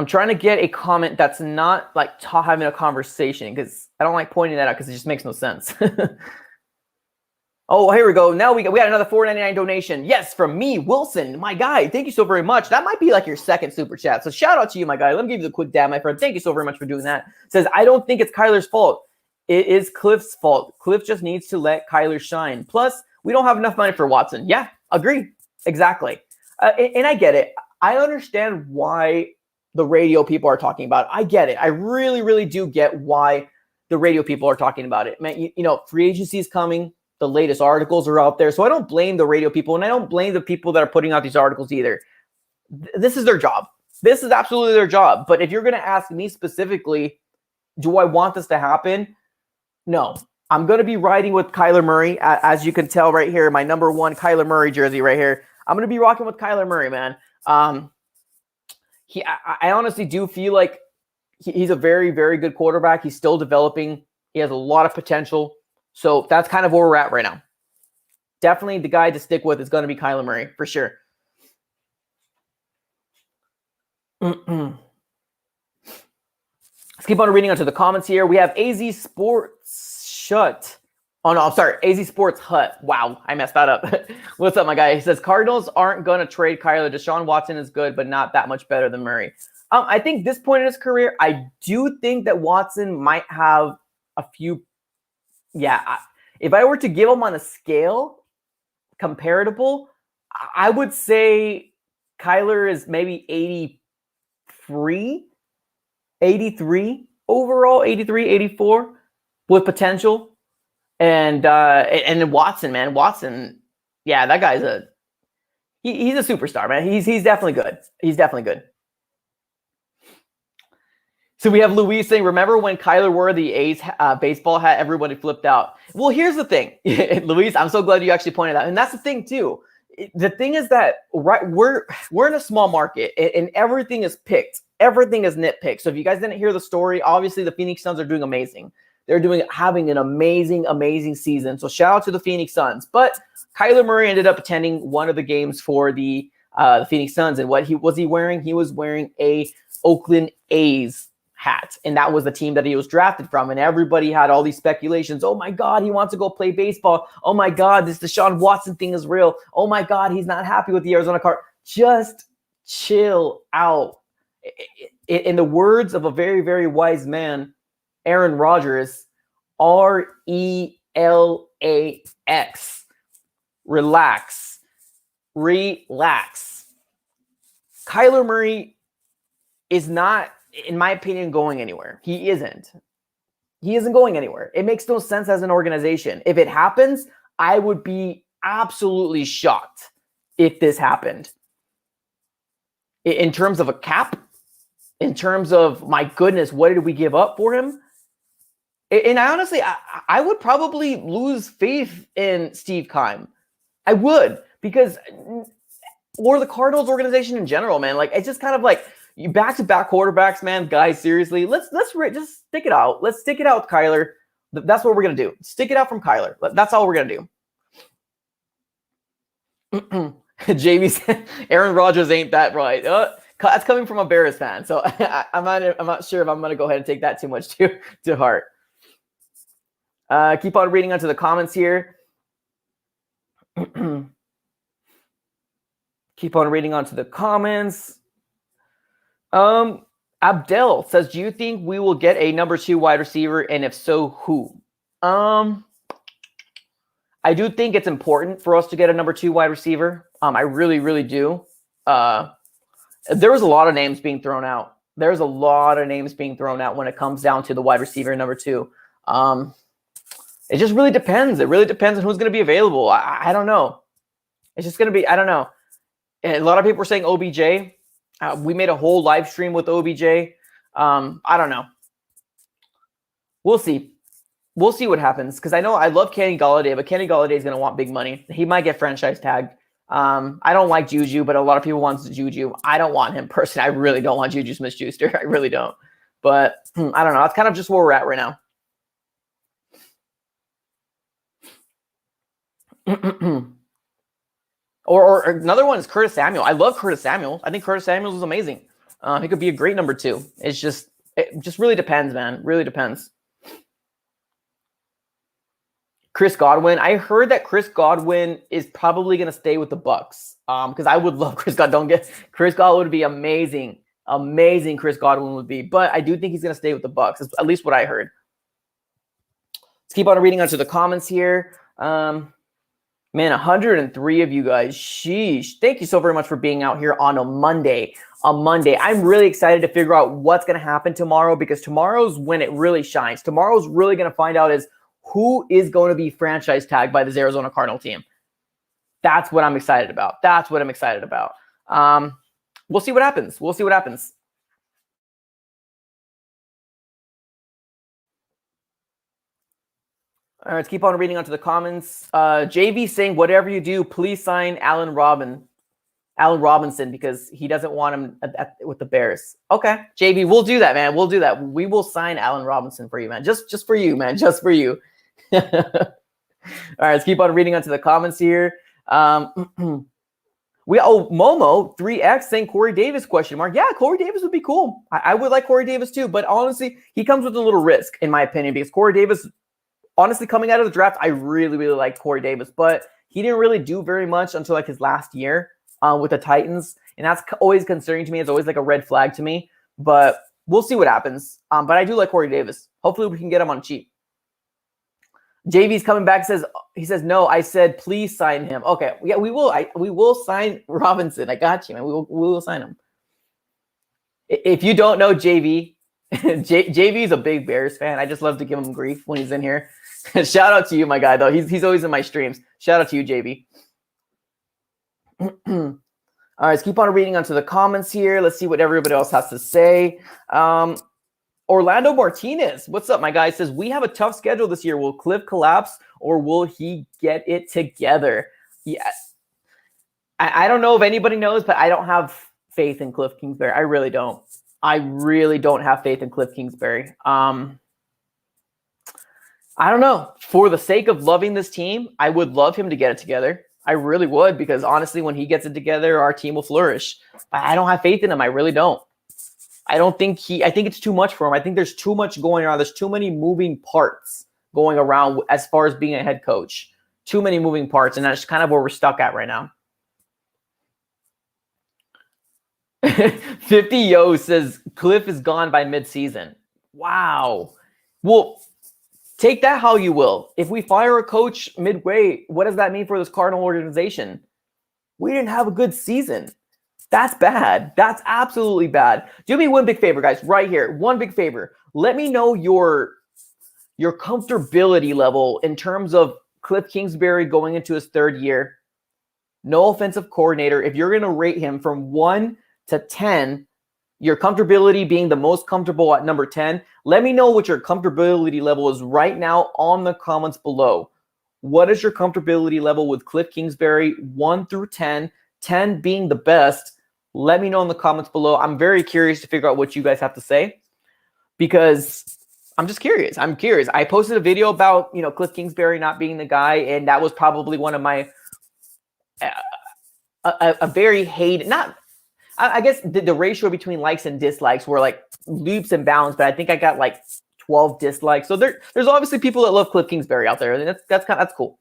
trying to get a comment that's not like having a conversation, because I don't like pointing that out, because it just makes no sense. Oh, here we go. Now we got another $4.99 donation. Yes, from me, Wilson, my guy. Thank you so very much. That might be like your second super chat. So shout out to you, my guy. Let me give you the quick dab, my friend. Thank you so very much for doing that. It says, I don't think it's Kyler's fault. It is Cliff's fault. Cliff just needs to let Kyler shine. Plus, we don't have enough money for Watson. Yeah, agree. Exactly. And I get it. I understand why the radio people are talking about it. I get it. I really, really do get why the radio people are talking about it. Man, free agency is coming. The latest articles are out there. So I don't blame the radio people, and I don't blame the people that are putting out these articles either. This is their job. This is absolutely their job. But if you're going to ask me specifically, do I want this to happen? No. I'm going to be riding with Kyler Murray. As you can tell right here, my number 1 Kyler Murray jersey right here. I'm going to be rocking with Kyler Murray, man. I honestly do feel like he's a very, very good quarterback. He's still developing. He has a lot of potential. So that's kind of where we're at right now. definitely the guy to stick with is going to be Kyler Murray for sure. Let's keep on reading onto the comments here. We have AZ Sports Shut. Oh, no, I'm sorry. AZ Sports Hut. Wow, I messed that up. What's up, my guy? He says, Cardinals aren't going to trade Kyler. Deshaun Watson is good, but not that much better than Murray. I think this point in his career, I do think that Watson might have a few. Yeah, if I were to give him on a scale comparable, I would say Kyler is maybe 83 overall, 83, 84 with potential. And then Watson, man, yeah, that guy's he's a superstar, man. He's definitely good. He's definitely good. So we have Louise saying, remember when Kyler wore the A's baseball hat, everybody flipped out. Well, here's the thing, Louise, I'm so glad you actually pointed out. And that's the thing too. The thing is that we're in a small market and everything is picked. Everything is nitpicked. So if you guys didn't hear the story, obviously the Phoenix Suns are doing amazing. They're having an amazing season. So shout out to the Phoenix Suns. But Kyler Murray ended up attending one of the games for the Phoenix Suns. And what was he wearing? He was wearing a Oakland A's hat. And that was the team that he was drafted from. And everybody had all these speculations. Oh my God, he wants to go play baseball. Oh my God, this Deshaun Watson thing is real. Oh my God, he's not happy with the Arizona Cardinals. Just chill out. In the words of a very, very wise man, Aaron Rodgers, RELAX. Relax. Kyler Murray is not, in my opinion, going anywhere. He isn't. He isn't going anywhere. It makes no sense as an organization. If it happens, I would be absolutely shocked if this happened. In terms of a cap, in terms of, my goodness, what did we give up for him? And I honestly, I would probably lose faith in Steve Keim. I would, because, or the Cardinals organization in general, man. Like, it's just kind of like, you back-to-back quarterbacks, man. Guys, seriously, let's just stick it out. Let's stick it out with Kyler. That's what we're gonna do. Stick it out from Kyler. That's all we're gonna do. JB said, Aaron Rodgers ain't that right. That's coming from a Bears fan, so I'm not sure if I'm gonna go ahead and take that too much to heart. Keep on reading onto the comments here. Keep on reading onto the comments. Abdel says, do you think we will get a number 2 wide receiver? And if so, who? I do think it's important for us to get a number 2 wide receiver. I really, really do. There was a lot of names being thrown out. There's a lot of names being thrown out when it comes down to the wide receiver number 2. It just really depends. It really depends on who's going to be available. I don't know. It's just going to be, I don't know. And a lot of people were saying OBJ. We made a whole live stream with OBJ. I don't know. We'll see. We'll see what happens. Because I know I love Kenny Golladay, but Kenny Golladay is going to want big money. He might get franchise tagged. I don't like Juju, but a lot of people want Juju. I don't want him personally. I really don't want Juju Smith-Schuster. I really don't. But I don't know. That's kind of just where we're at right now. Or another one is Curtis Samuel. I love Curtis Samuel. I think Curtis Samuel is amazing. He could be a great number 2. It just really depends, man. Really depends. Chris Godwin. I heard that Chris Godwin is probably going to stay with the Bucs. Because I would love Chris Godwin. Chris Godwin would be amazing. Amazing Chris Godwin would be. But I do think he's going to stay with the Bucs. That's at least what I heard. Let's keep on reading onto the comments here. Man, 103 of you guys. Sheesh. Thank you so very much for being out here on a Monday. I'm really excited to figure out what's going to happen tomorrow, because tomorrow's when it really shines. Tomorrow's really going to find out is who is going to be franchise tagged by this Arizona Cardinal team. That's what I'm excited about. We'll see what happens. All right, let's keep on reading onto the comments. JV saying, whatever you do, please sign Allen Robinson, because he doesn't want him with the Bears. Okay, JV, we'll do that, man. We'll do that. We will sign Allen Robinson for you, man. Just for you, man. Just for you. right, let's keep on reading onto the comments here. Momo 3X saying Corey Davis ? Yeah, Corey Davis would be cool. I would like Corey Davis too, but honestly, he comes with a little risk in my opinion because Corey Davis, honestly, coming out of the draft, I really liked Corey Davis, but he didn't really do very much until like his last year with the Titans, and that's always concerning to me. It's always like a red flag to me, but we'll see what happens. But I do like Corey Davis. Hopefully, we can get him on cheap. JV's coming back. He says no. I said please sign him. Okay, yeah, we will. We will sign Robinson. I got you, man. We will sign him. If you don't know JV, JV is a big Bears fan. I just love to give him grief when he's in here. Shout out to you, my guy. Though he's always in my streams. Shout out to you, JV. All right, let's keep on reading onto the comments here. Let's see what everybody else has to say. Orlando Martinez, what's up, my guy? Says, we have a tough schedule this year. Will Cliff collapse or will he get it together? Yeah. I don't know if anybody knows, but I don't have faith in Cliff Kingsbury. I really don't. I really don't have faith in Cliff Kingsbury. I don't know. For the sake of loving this team, I would love him to get it together. I really would, because honestly, when he gets it together, our team will flourish. But I don't have faith in him. I really don't. I think it's too much for him. I think there's too much going on. There's too many moving parts going around as far as being a head coach. Too many moving parts, and that's kind of where we're stuck at right now. 50 Yo says Cliff is gone by midseason. Wow. Well, take that how you will. If we fire a coach midway, what does that mean for this Cardinal organization? We didn't have a good season. That's bad. That's absolutely bad. Do me one big favor, guys, right here. One big favor. Let me know your comfortability level in terms of Cliff Kingsbury going into his third year. No offensive coordinator. If you're going to rate him from 1 to 10, your comfortability being the most comfortable at number 10, let me know what your comfortability level is right now on the comments below. What is your comfortability level with Cliff Kingsbury, 1 through 10, 10 being the best? Let me know in the comments below. I'm very curious to figure out what you guys have to say because I'm just curious. I'm curious. I posted a video about, Cliff Kingsbury not being the guy, and that was probably one of my a very hated, not, I guess the ratio between likes and dislikes were like leaps and bounds, but I think I got like 12 dislikes. So there's obviously people that love Cliff Kingsbury out there, and that's cool.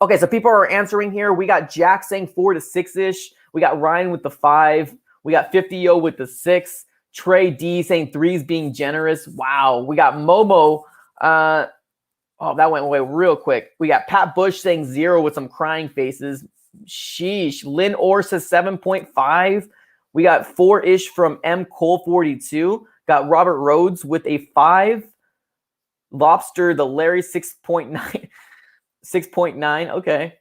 Okay, so people are answering here. We got Jack saying 4 to 6-ish. We got Ryan with the 5. We got 50-Yo with the 6. Trey D saying 3's being generous. Wow. We got Momo. That went away real quick. We got Pat Bush saying 0 with some crying faces. Sheesh. Lynn Orr says 7.5. We got 4-ish from M. Cole 42. Got Robert Rhodes with a 5. Lobster, the Larry 6.9. 6.9. Okay.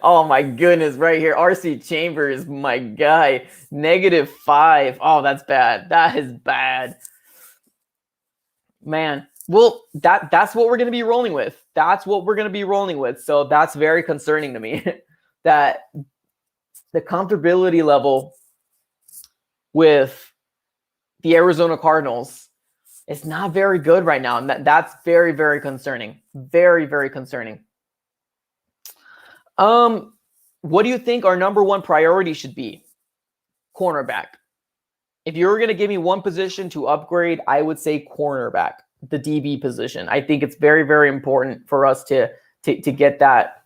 Oh my goodness, right here. RC Chambers, my guy. -5. Oh, that's bad. That is bad. Man. Well, that's what we're going to be rolling with. That's what we're going to be rolling with. So that's very concerning to me that the comfortability level with the Arizona Cardinals is not very good right now. And that's very, very concerning. Very, very concerning. What do you think our number one priority should be? Cornerback. If you were going to give me one position to upgrade, I would say cornerback, the DB position. I think it's very, very important for us to get that,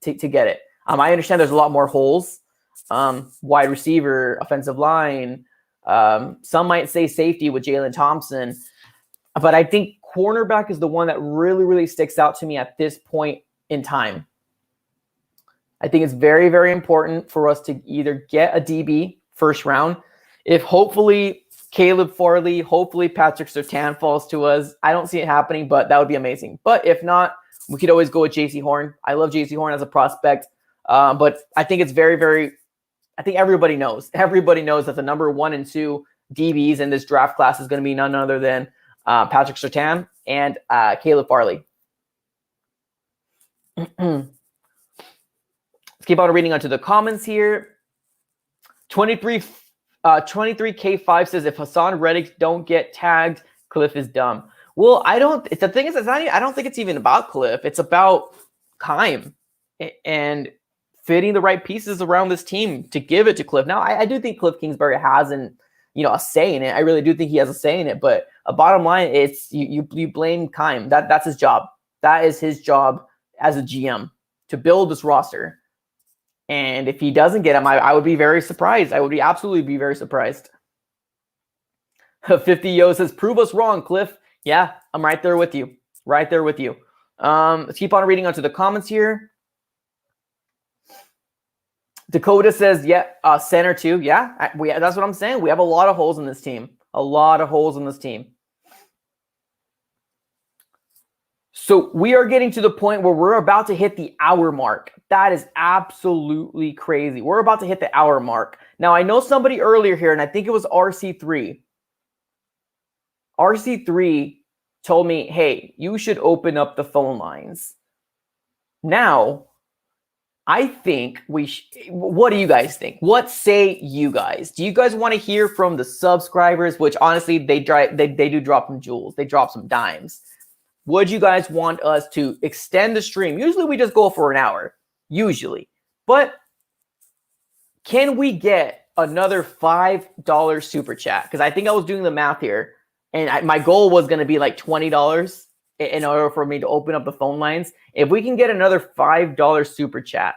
to get it. I understand there's a lot more holes, wide receiver, offensive line. Some might say safety with Jalen Thompson, but I think cornerback is the one that really, really sticks out to me at this point in time. I think it's very, very important for us to either get a DB first round. If hopefully Caleb Farley, hopefully Patrick Surtain falls to us. I don't see it happening, but that would be amazing. But if not, we could always go with JC Horn. I love JC Horn as a prospect. But I think it's very, very, I think everybody knows. Everybody knows that the number 1 and 2 DBs in this draft class is going to be none other than Patrick Surtain and Caleb Farley. Let's keep on reading onto the comments here. 23K5 says, if Hassan Reddick don't get tagged, Cliff is dumb. Well, I don't. The thing is, it's not. I don't think it's even about Cliff. It's about Keim and fitting the right pieces around this team to give it to Cliff. Now, I do think Cliff Kingsbury has a say in it. I really do think he has a say in it. But bottom line, it's you blame Keim. That's his job. That is his job as a GM to build this roster. And if he doesn't get him, I would be very surprised. I would absolutely be very surprised. 50 Yo says, prove us wrong, Cliff. Yeah, I'm right there with you. Right there with you. Let's keep on reading onto the comments here. Dakota says, yeah, center too. Yeah, that's what I'm saying. We have a lot of holes in this team. A lot of holes in this team. So we are getting to the point where we're about to hit the hour mark. That is absolutely crazy. We're about to hit the hour mark. Now, I know somebody earlier here, and I think it was RC3. RC3 told me, hey, you should open up the phone lines. Now, I think what do you guys think? What say you guys? Do you guys want to hear from the subscribers, which honestly, they do drop some jewels. They drop some dimes. Would you guys want us to extend the stream? Usually we just go for an hour, usually. But can we get another $5 super chat? Because I think I was doing the math here. And my goal was going to be like $20 in order for me to open up the phone lines. If we can get another $5 super chat,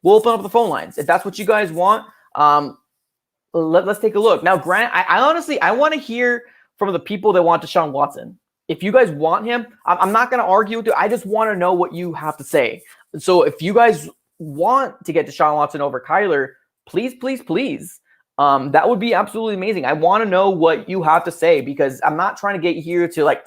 we'll open up the phone lines. If that's what you guys want, let's take a look. Now, Grant, I honestly want to hear from the people that want Deshaun Watson. If you guys want him, I'm not going to argue with you. I just want to know what you have to say. So if you guys want to get Deshaun Watson over Kyler, please, please, please. That would be absolutely amazing. I want to know what you have to say because I'm not trying to get here to like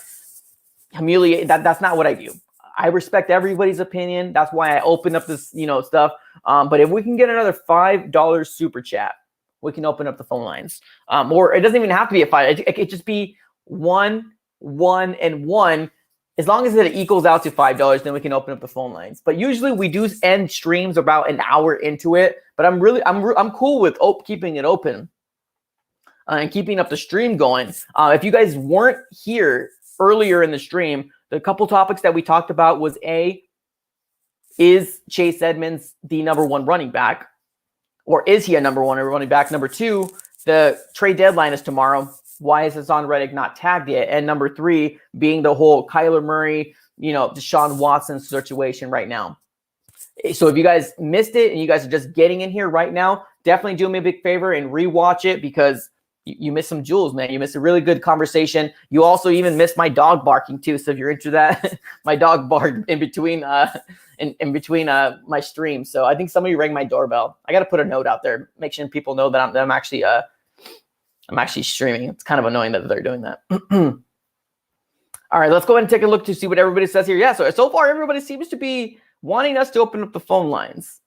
humiliate. That's not what I do. I respect everybody's opinion. That's why I opened up this, stuff. But if we can get another $5 super chat, we can open up the phone lines. Or it doesn't even have to be a 5. It could just be 1, 1, and 1. As long as it equals out to $5, then we can open up the phone lines. But usually we do end streams about an hour into it. But I'm cool with keeping it open and keeping up the stream going. If you guys weren't here earlier in the stream, the couple topics that we talked about was is Chase Edmonds the number 1 running back, or is he a number 1 running back? Number 2, the trade deadline is tomorrow. Why is Hassan Reddick not tagged yet? And number 3 being the whole Kyler Murray, Deshaun Watson situation right now. So if you guys missed it and you guys are just getting in here right now, definitely do me a big favor and rewatch it because you missed some jewels, man. You missed a really good conversation. You also even missed my dog barking too. So if you're into that, my dog barked in between my stream. So I think somebody rang my doorbell. I got to put a note out there, make sure people know that I'm actually streaming. It's kind of annoying that they're doing that. All right, let's go ahead and take a look to see what everybody says here. Yeah, so far everybody seems to be wanting us to open up the phone lines.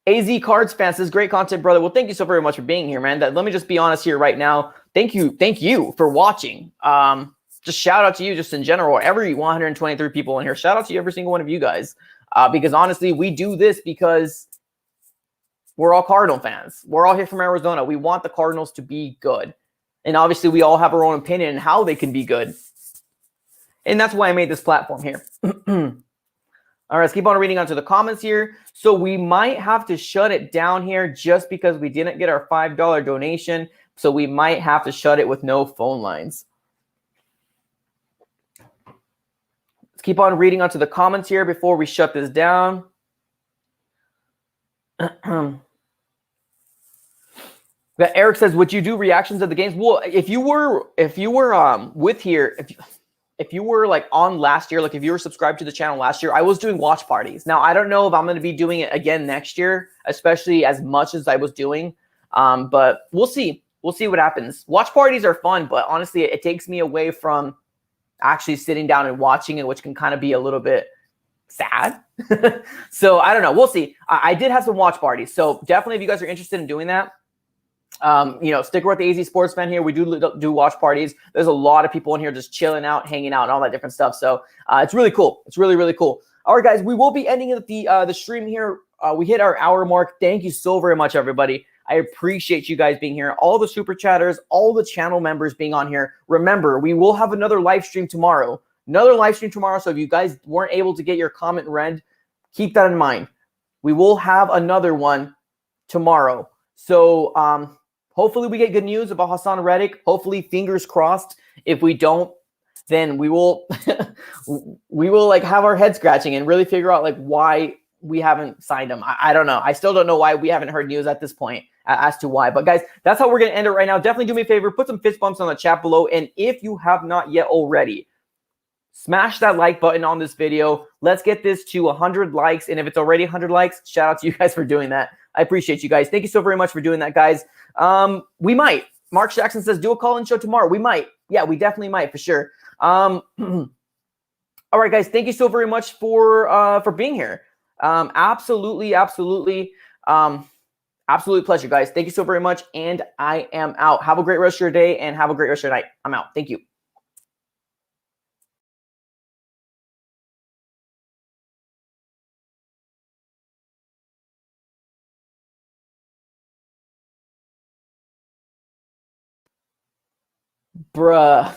AZ Cards fan says, great content, brother. Well, thank you so very much for being here, man. Let me just be honest here right now. Thank you for watching. Just shout out to you just in general, every 123 people in here. Shout out to you, every single one of you guys. Because honestly, we do this because we're all Cardinal fans. We're all here from Arizona. We want the Cardinals to be good. And obviously, we all have our own opinion on how they can be good. And that's why I made this platform here. All right, let's keep on reading onto the comments here. So we might have to shut it down here just because we didn't get our $5 donation. So we might have to shut it with no phone lines. Let's keep on reading onto the comments here before we shut this down. Eric says, would you do reactions of the games? Well, if you were with here, if you were like on last year, like if you were subscribed to the channel last year, I was doing watch parties. Now, I don't know if I'm going to be doing it again next year, especially as much as I was doing. But we'll see. We'll see what happens. Watch parties are fun, but honestly, it takes me away from actually sitting down and watching it, which can kind of be a little bit sad. So I don't know. We'll see. I did have some watch parties. So definitely if you guys are interested in doing that, stick with the AZ Sports Fan here. We do watch parties. There's a lot of people in here just chilling out, hanging out, and all that different stuff. So it's really cool. It's really, really cool. All right, guys, we will be ending the stream here. We hit our hour mark. Thank you so very much, everybody. I appreciate you guys being here. All the super chatters, all the channel members being on here. Remember, we will have another live stream tomorrow. So if you guys weren't able to get your comment read, keep that in mind. We will have another one tomorrow. So hopefully we get good news about Hassan Reddick. Hopefully, fingers crossed. If we don't, then we will we will like have our head scratching and really figure out like why we haven't signed him. I don't know. I still don't know why we haven't heard news at this point as to why. But guys, that's how we're going to end it right now. Definitely do me a favor. Put some fist bumps on the chat below. And if you have not yet already, smash that like button on this video. Let's get this to 100 likes. And if it's already 100 likes, shout out to you guys for doing that. I appreciate you guys. Thank you so very much for doing that, guys. We might. Mark Jackson says, do a call-in show tomorrow. We might. Yeah, we definitely might for sure. All right, guys. Thank you so very much for being here. Absolutely pleasure, guys. Thank you so very much. And I am out. Have a great rest of your day and have a great rest of your night. I'm out. Thank you. Bruh.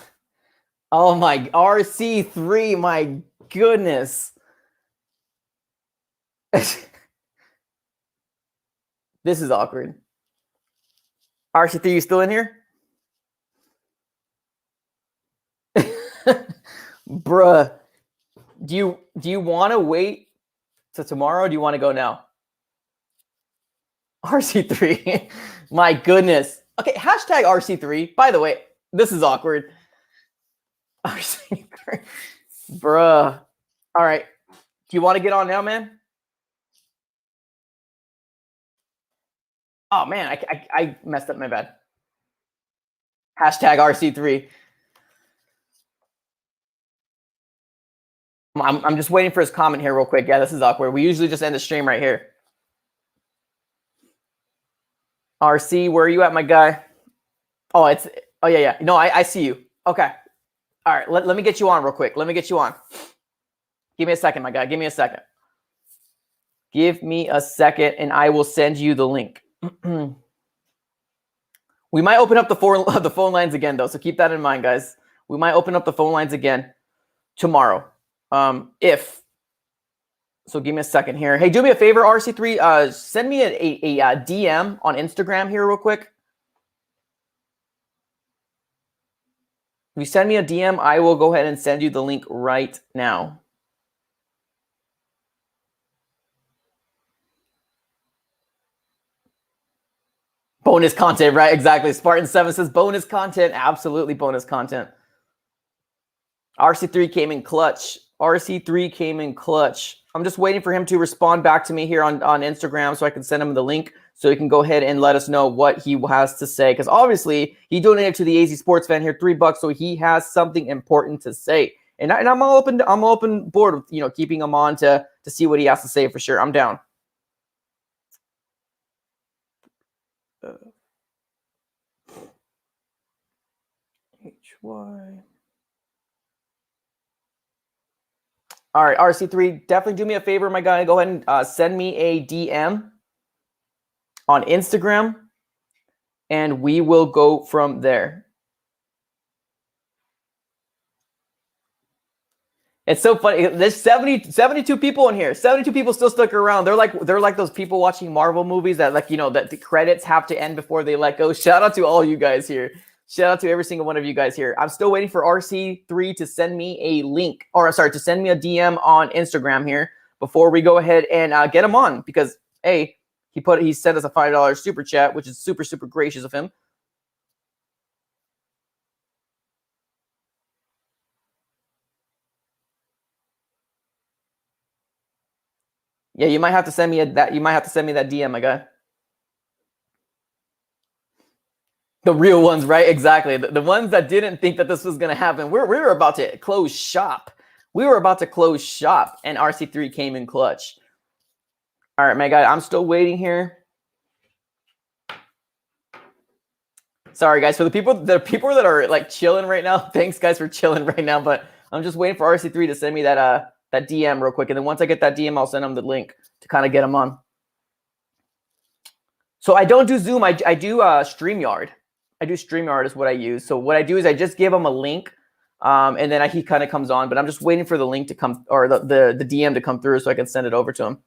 Oh my, RC3, my goodness. This is awkward. RC3, you still in here? Bruh. Do you want to wait till tomorrow or do you want to go now? RC3. My goodness. Okay, hashtag RC3. By the way, this is awkward. RC3. Bruh. All right. Do you want to get on now, man? Oh, man, I messed up. My bad. Hashtag RC3. I'm just waiting for his comment here real quick. Yeah, this is awkward. We usually just end the stream right here. RC, where are you at, my guy? Oh, yeah. No, I see you. Okay. All right, let me get you on real quick. Let me get you on. Give me a second, my guy. Give me a second. Give me a second, and I will send you the link. We might open up the phone lines again, though, so keep that in mind, guys. We might open up the phone lines again tomorrow. So give me a second here. Hey, do me a favor, RC3. Send me a DM on Instagram here real quick. If you send me a DM, I will go ahead and send you the link right now. Bonus content, right? Exactly. Spartan7 says bonus content. Absolutely bonus content. RC3 came in clutch. RC3 came in clutch. I'm just waiting for him to respond back to me here on Instagram so I can send him the link so he can go ahead and let us know what he has to say. Because obviously, he donated to the AZ Sports Fan here $3, so he has something important to say. And I'm all open board with keeping him on to see what he has to say for sure. I'm down. HY. All right, RC3, definitely do me a favor, my guy. Go ahead and send me a DM on Instagram, and we will go from there. It's so funny. There's 72 people in here. 72 people still stuck around. They're like those people watching Marvel movies that that the credits have to end before they let go. Shout out to all you guys here. Shout out to every single one of you guys here. I'm still waiting for RC3 to send me a link, or sorry, to send me a DM on Instagram here before we go ahead and get him on, because he sent us a $5 super chat, which is super, super gracious of him. Yeah, you might have to send me that DM, my guy. The real ones, right? Exactly. The ones that didn't think that this was going to happen. We were about to close shop. We were about to close shop, and RC3 came in clutch. All right, my guy, I'm still waiting here. Sorry, guys, for the people that are like chilling right now. Thanks, guys, for chilling right now. But I'm just waiting for RC3 to send me that DM real quick, and then once I get that DM, I'll send him the link to kind of get him on. So I don't do Zoom. I do StreamYard. I do StreamYard is what I use. So what I do is I just give him a link, and then he kind of comes on. But I'm just waiting for the link to come, or the DM to come through so I can send it over to him.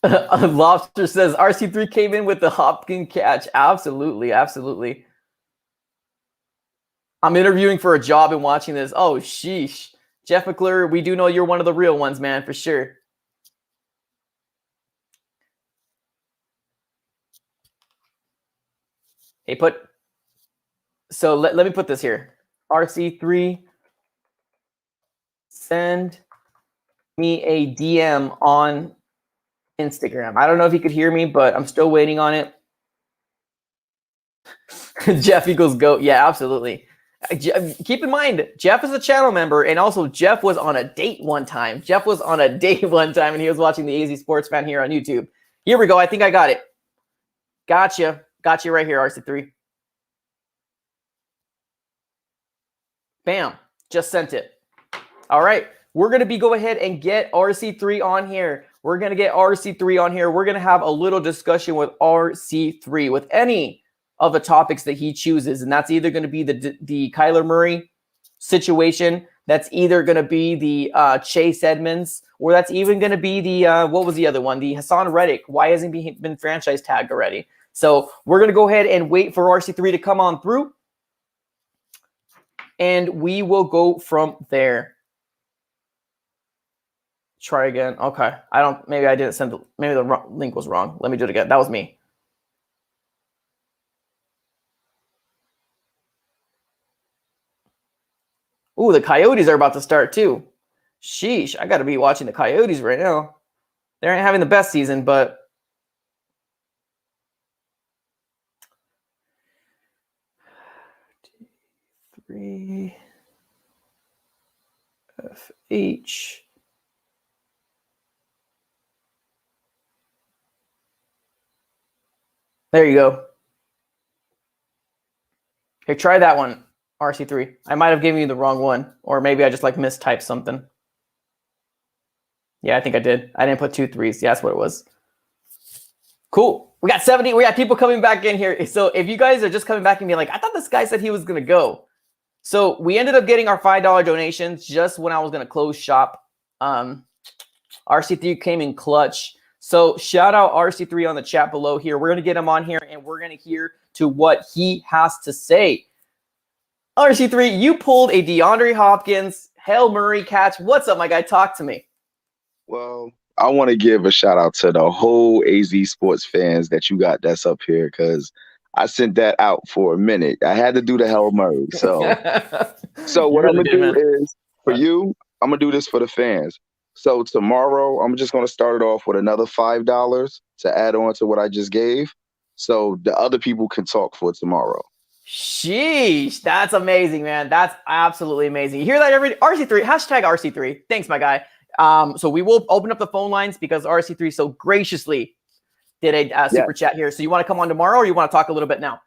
Lobster says RC3 came in with the Hopkins catch. Absolutely, absolutely. I'm interviewing for a job and watching this. Oh, sheesh. Jeff McClure, we do know you're one of the real ones, man, for sure. Hey, so let me put this here. RC3, send me a DM on Instagram. I don't know if he could hear me, but I'm still waiting on it. Jeff equals GOAT. Yeah, absolutely. Keep in mind, Jeff is a channel member, and also Jeff was on a date one time. And he was watching the AZ Sports Fan here on YouTube. Here we go. I think I got it. Gotcha. Got you right here, RC3. Bam. Just sent it. All right. We're going to go ahead and get RC3 on here. We're going to have a little discussion with RC3 with any of the topics that he chooses. And that's either going to be the Kyler Murray situation. That's either going to be the Chase Edmonds, or that's even going to be the, what was the other one? The Hassan Reddick. Why hasn't he been franchise tagged already? So we're going to go ahead and wait for RC3 to come on through. And we will go from there. Try again. Okay. Maybe I didn't send maybe the link was wrong. Let me do it again. That was me. Ooh, the Coyotes are about to start too. Sheesh. I got to be watching the Coyotes right now. They aren't having the best season, but T3 FH. There you go. Here, try that one, RC3. I might have given you the wrong one, or maybe I just mistyped something. Yeah, I think I did. I didn't put 2 3s. Yeah, that's what it was. Cool. We got 70. We got people coming back in here. So if you guys are just coming back and being like, I thought this guy said he was going to go. So we ended up getting our $5 donations just when I was going to close shop. RC3 came in clutch. So shout out RC3 on the chat below here. We're going to get him on here, and we're going to hear to what he has to say. RC3, you pulled a DeAndre Hopkins, Hail Murray catch. What's up, my guy? Talk to me. Well, I want to give a shout out to the whole AZ Sports fans that you got that's up here, because I sent that out for a minute. I had to do the Hail Murray. So what I'm going to do is, for you, I'm going to do this for the fans. So tomorrow, I'm just going to start it off with another $5 to add on to what I just gave, so the other people can talk for tomorrow. Sheesh, that's amazing, man. That's absolutely amazing. You hear that, everybody? RC3, hashtag RC3. Thanks, my guy. So we will open up the phone lines because RC3 so graciously did a super chat here. So you want to come on tomorrow, or you want to talk a little bit now?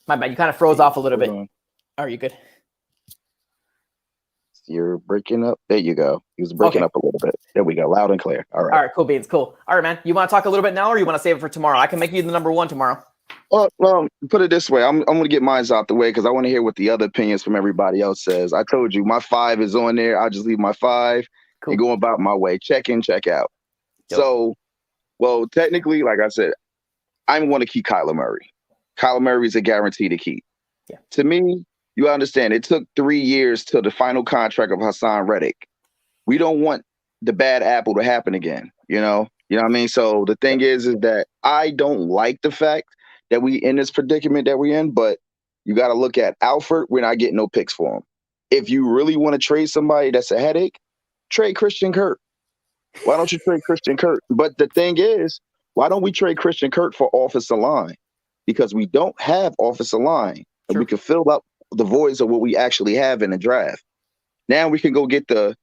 My bad. You kind of froze off a little bit. Are you good? You're breaking up. There you go. He was breaking up a little bit. There we go. Loud and clear. All right. All right. Cool beans. Cool. All right, man. You want to talk a little bit now, or you want to save it for tomorrow? I can make you the number one tomorrow. Well, put it this way. I'm going to get mine out the way because I want to hear what the other opinions from everybody else says. I told you my 5 is on there. I'll just leave my 5 and go about my way. Check in, check out. Yep. So, well, technically, like I said, I want to keep Kyler Murray. Kyler Murray is a guarantee to keep. Yeah. To me, you understand, it took 3 years to the final contract of Hassan Reddick. We don't want the bad apple to happen again, you know what I mean? So the thing is that I don't like the fact that we in this predicament that we're in, but you got to look at Alfred. We're not getting no picks for him. If you really want to trade somebody that's a headache, trade Christian Kirk. Why don't you trade Christian Kirk? But the thing is, why don't we trade Christian Kirk for offensive line? Because we don't have offensive line. And we can fill up the voids of what we actually have in the draft. Now we can go get the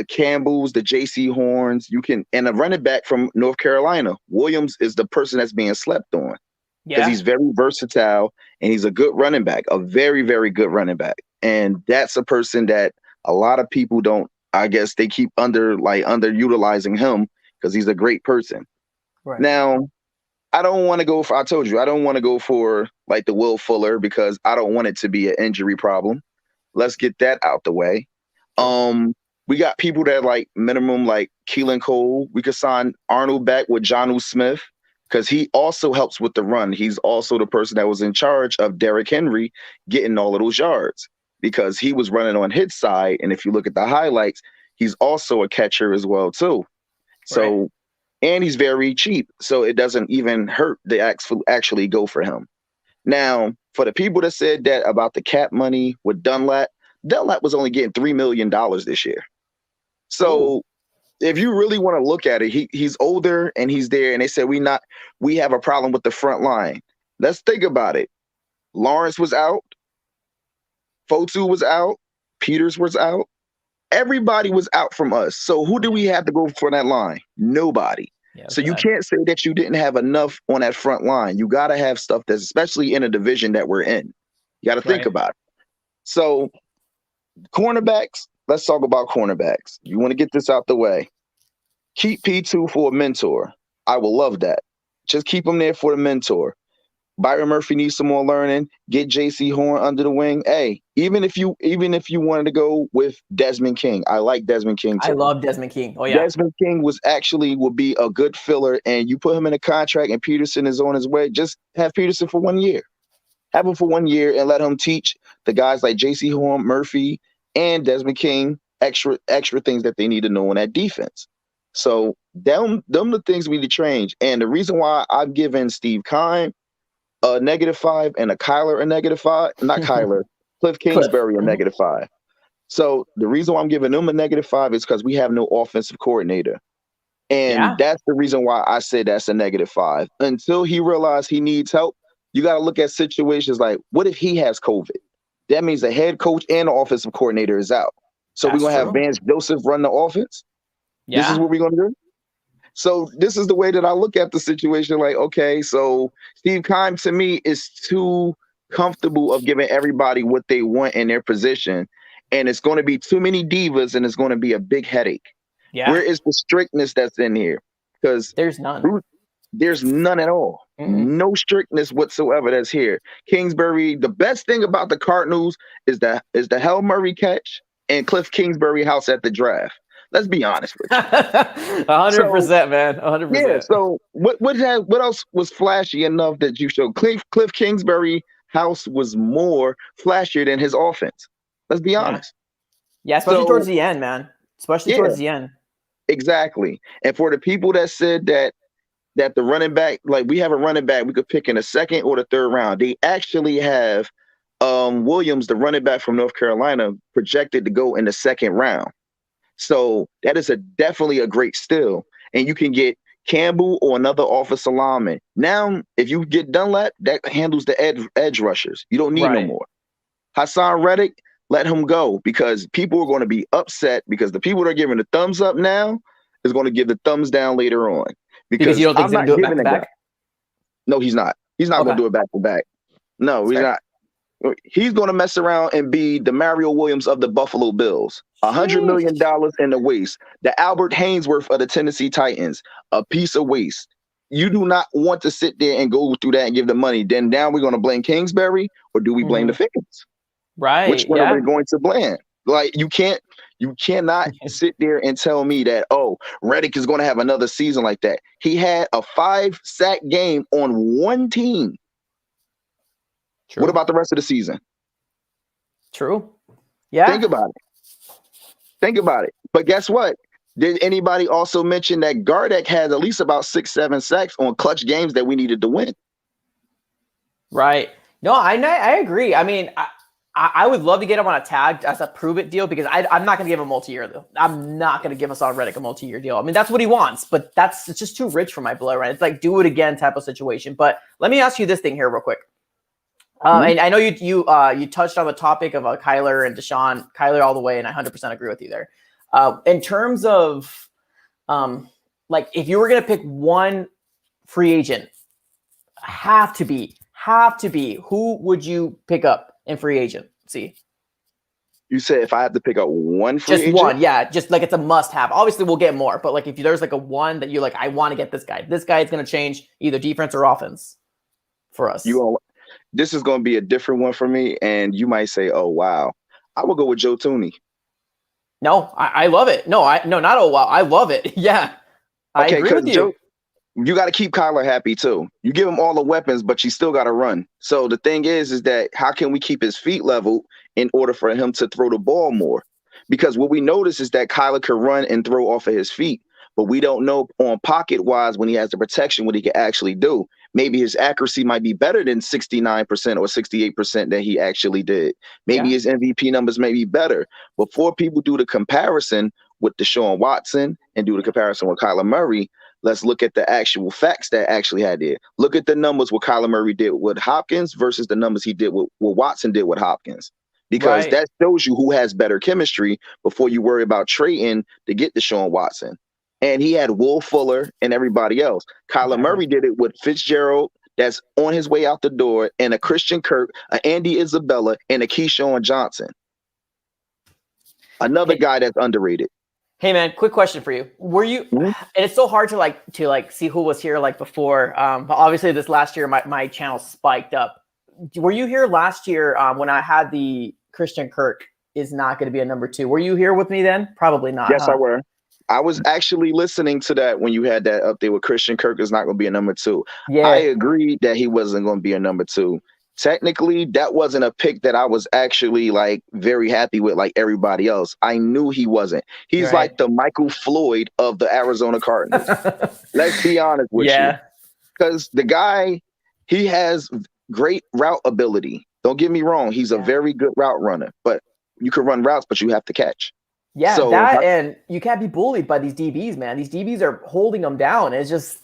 Campbells, the J.C. Horns. And a running back from North Carolina. Williams is the person that's being slept on. Because he's very versatile and he's a good running back, a very, very good running back. And that's a person that a lot of people don't, I guess they keep underutilizing him because he's a great person. Right. Now, I don't want to go for, I told you, I don't want to go for like the Will Fuller because I don't want it to be an injury problem. Let's get that out the way. We got people that like minimum like Keelan Cole. We could sign Arnold back with Jonnu Smith because he also helps with the run. He's also the person that was in charge of Derrick Henry getting all of those yards because he was running on his side. And if you look at the highlights, he's also a catcher as well too. So, and he's very cheap. So it doesn't even hurt to actually go for him. Now, for the people that said that about the cap money with Dunlap was only getting $3 million this year. So if you really want to look at it, he's older and he's there. And they said we have a problem with the front line. Let's think about it. Lawrence was out. Fotu was out. Peters was out. Everybody was out from us. So who do we have to go for that line? Nobody. Yeah, so you can't say that you didn't have enough on that front line. You got to have stuff that's especially in a division that we're in. You got to think about it. So cornerbacks, let's talk about cornerbacks. You want to get this out the way. Keep P2 for a mentor. I will love that. Just keep him there for the mentor. Byron Murphy needs some more learning. Get J.C. Horn under the wing. Hey, even if you wanted to go with Desmond King, I like Desmond King too. I love Desmond King. Oh yeah, Desmond King would be a good filler, and you put him in a contract, and Peterson is on his way. Just have Peterson for 1 year. Have him for 1 year and let him teach the guys like J.C. Horn, Murphy, and Desmond King extra things that they need to know in that defense. So them the things we need to change. And the reason why I've given Steve Keim a -5 and a Kyler a -5, not Kyler, Cliff Kingsbury a -5. So the reason why I'm giving them a -5 is because we have no offensive coordinator. And that's the reason why I said that's a -5. Until he realizes he needs help, you got to look at situations like, what if he has COVID? That means the head coach and the offensive coordinator is out. So we're going to have Vance Joseph run the offense? Yeah. This is what we're going to do? So this is the way that I look at the situation. Like, okay, so Steve Keim to me is too comfortable of giving everybody what they want in their position. And it's going to be too many divas and it's going to be a big headache. Yeah. Where is the strictness that's in here? Because there's none. There's none at all. Mm-hmm. No strictness whatsoever that's here. Kingsbury, the best thing about the Cardinals is the Hail Murray catch and Cliff Kingsbury house at the draft. Let's be honest with you. 100%, man. 100%. Yeah. So what else was flashy enough that you showed? Cliff Kingsbury house was more flashier than his offense. Let's be honest. Yeah, especially towards the end, man. Especially towards the end. Exactly. And for the people that said that the running back, like we have a running back we could pick in the second or the third round. They actually have Williams, the running back from North Carolina, projected to go in the second round. So that is definitely a great steal. And you can get Campbell or another offensive lineman. Now, if you get Dunlap, that handles the edge rushers. You don't need no more. Hassan Reddick, let him go because people are going to be upset because the people that are giving the thumbs up now is going to give the thumbs down later on. Because you don't think he's going to do it back to back? No, he's not. He's not going to do it back to back. No, he's not. He's going to mess around and be the Mario Williams of the Buffalo Bills. $100 million in the waste. The Albert Haynesworth of the Tennessee Titans. A piece of waste. You do not want to sit there and go through that and give the money. Then now we're going to blame Kingsbury or do we blame the Falcons? Right. Which one are we going to blame? Like you cannot sit there and tell me that, oh, Reddick is going to have another season like that. He had a 5-sack game on one team. True. What about the rest of the season? True. Yeah. Think about it. But guess what? Did anybody also mention that Gardeck had at least about 6-7 sacks on clutch games that we needed to win? Right. No, I agree. I mean, I would love to get him on a tag as a prove it deal because I'm not going to give him a multi-year though. I'm not going to give Hassan Reddick a multi-year deal. I mean, that's what he wants, but it's just too rich for my blood, right? It's like do it again type of situation. But let me ask you this thing here real quick. And I know you touched on the topic of Kyler and Deshaun, Kyler all the way, and I 100% agree with you there. In terms of like if you were going to pick one free agent, have who would you pick up in free agency? You said if I have to pick up one free Just agent? one, yeah. Just like it's a must-have. Obviously, we'll get more, but like if there's like a one that you're like, I want to get this guy. This guy is going to change either defense or offense for us. This is going to be a different one for me, and you might say, "Oh wow," I will go with Joe Thuney. No, I love it. No, not oh wow. I love it. Yeah, I agree with you. Joe, you got to keep Kyler happy too. You give him all the weapons, but you still got to run. So the thing is that how can we keep his feet level in order for him to throw the ball more? Because what we notice is that Kyler can run and throw off of his feet, but we don't know on pocket wise when he has the protection what he can actually do. Maybe his accuracy might be better than 69% or 68% that he actually did. Maybe his MVP numbers may be better. Before people do the comparison with Deshaun Watson and do the comparison with Kyler Murray, let's look at the actual facts that actually had there. Look at the numbers what Kyler Murray did with Hopkins versus the numbers he did what Watson did with Hopkins. Because that shows you who has better chemistry before you worry about trading to get Deshaun Watson. And he had Will Fuller and everybody else. Kyler Murray did it with Fitzgerald, that's on his way out the door, and a Christian Kirk, an Andy Isabella, and a Keyshawn Johnson. Another guy that's underrated. Hey man, quick question for you. Were you? And it's so hard to see who was here like before. But obviously, this last year my channel spiked up. Were you here last year when I had the Christian Kirk is not going to be a number 2? Were you here with me then? Probably not. Yes, I were. I was actually listening to that when you had that up there with Christian Kirk is not going to be a number 2. Yeah. I agreed that he wasn't going to be a number 2. Technically, that wasn't a pick that I was actually like very happy with like everybody else. I knew he wasn't. He's like the Michael Floyd of the Arizona Cardinals. Let's be honest with you. Because the guy, he has great route ability. Don't get me wrong. He's a very good route runner. But you can run routes, but you have to catch. Yeah, so and you can't be bullied by these DBs, man. These DBs are holding them down. It's just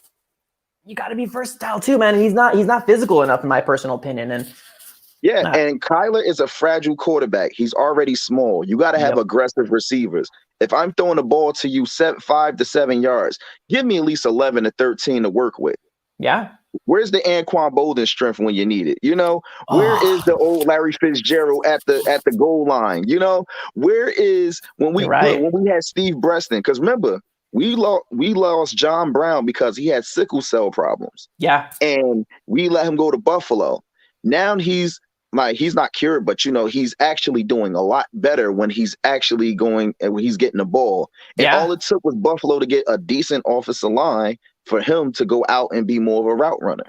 you got to be versatile too, man. He's not physical enough, in my personal opinion. And and Kyler is a fragile quarterback. He's already small. You got to have aggressive receivers. If I'm throwing the ball to you 5 to 7 yards, give me at least 11 to 13 to work with. Yeah. Where's the Anquan Bolden strength when you need it? You know, where is the old Larry Fitzgerald at the goal line? You know, where is when we had Steve Breston? Because remember, we lost John Brown because he had sickle cell problems. Yeah, and we let him go to Buffalo. Now he's not cured, but you know he's actually doing a lot better when he's actually going and when he's getting the ball. And all it took was Buffalo to get a decent offensive line for him to go out and be more of a route runner.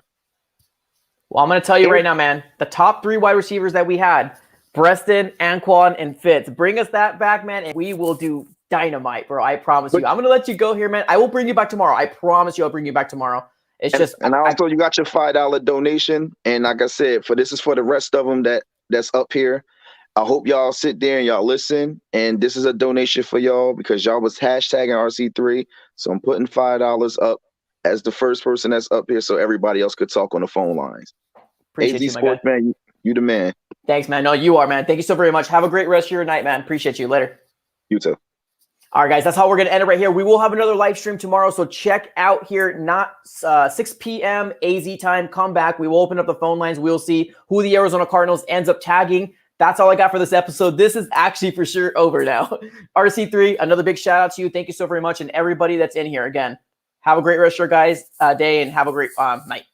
Well, I'm going to tell you right now, man, the top 3 wide receivers that we had, Breston, Anquan, and Fitz. Bring us that back, man, and we will do dynamite, bro. I promise you. I'm going to let you go here, man. I will bring you back tomorrow. I promise you I'll bring you back tomorrow. It's and also you got your $5 donation. And like I said, this is for the rest of them that's up here. I hope y'all sit there and y'all listen. And this is a donation for y'all because y'all was hashtagging RC3. So I'm putting $5 up as the first person that's up here so everybody else could talk on the phone lines. Appreciate you, Sports, my guy. Man, you the man. Thanks, man. No, you are, man. Thank you so very much. Have a great rest of your night, man. Appreciate you. Later. You too. All right, guys, that's how we're going to end it right here. We will have another live stream tomorrow, so check out here, not 6 p.m. AZ time. Come back. We will open up the phone lines. We'll see who the Arizona Cardinals ends up tagging. That's all I got for this episode. This is actually for sure over now. RC3, another big shout out to you. Thank you so very much, and everybody that's in here. Again, have a great rest of your guys' day, and have a great night.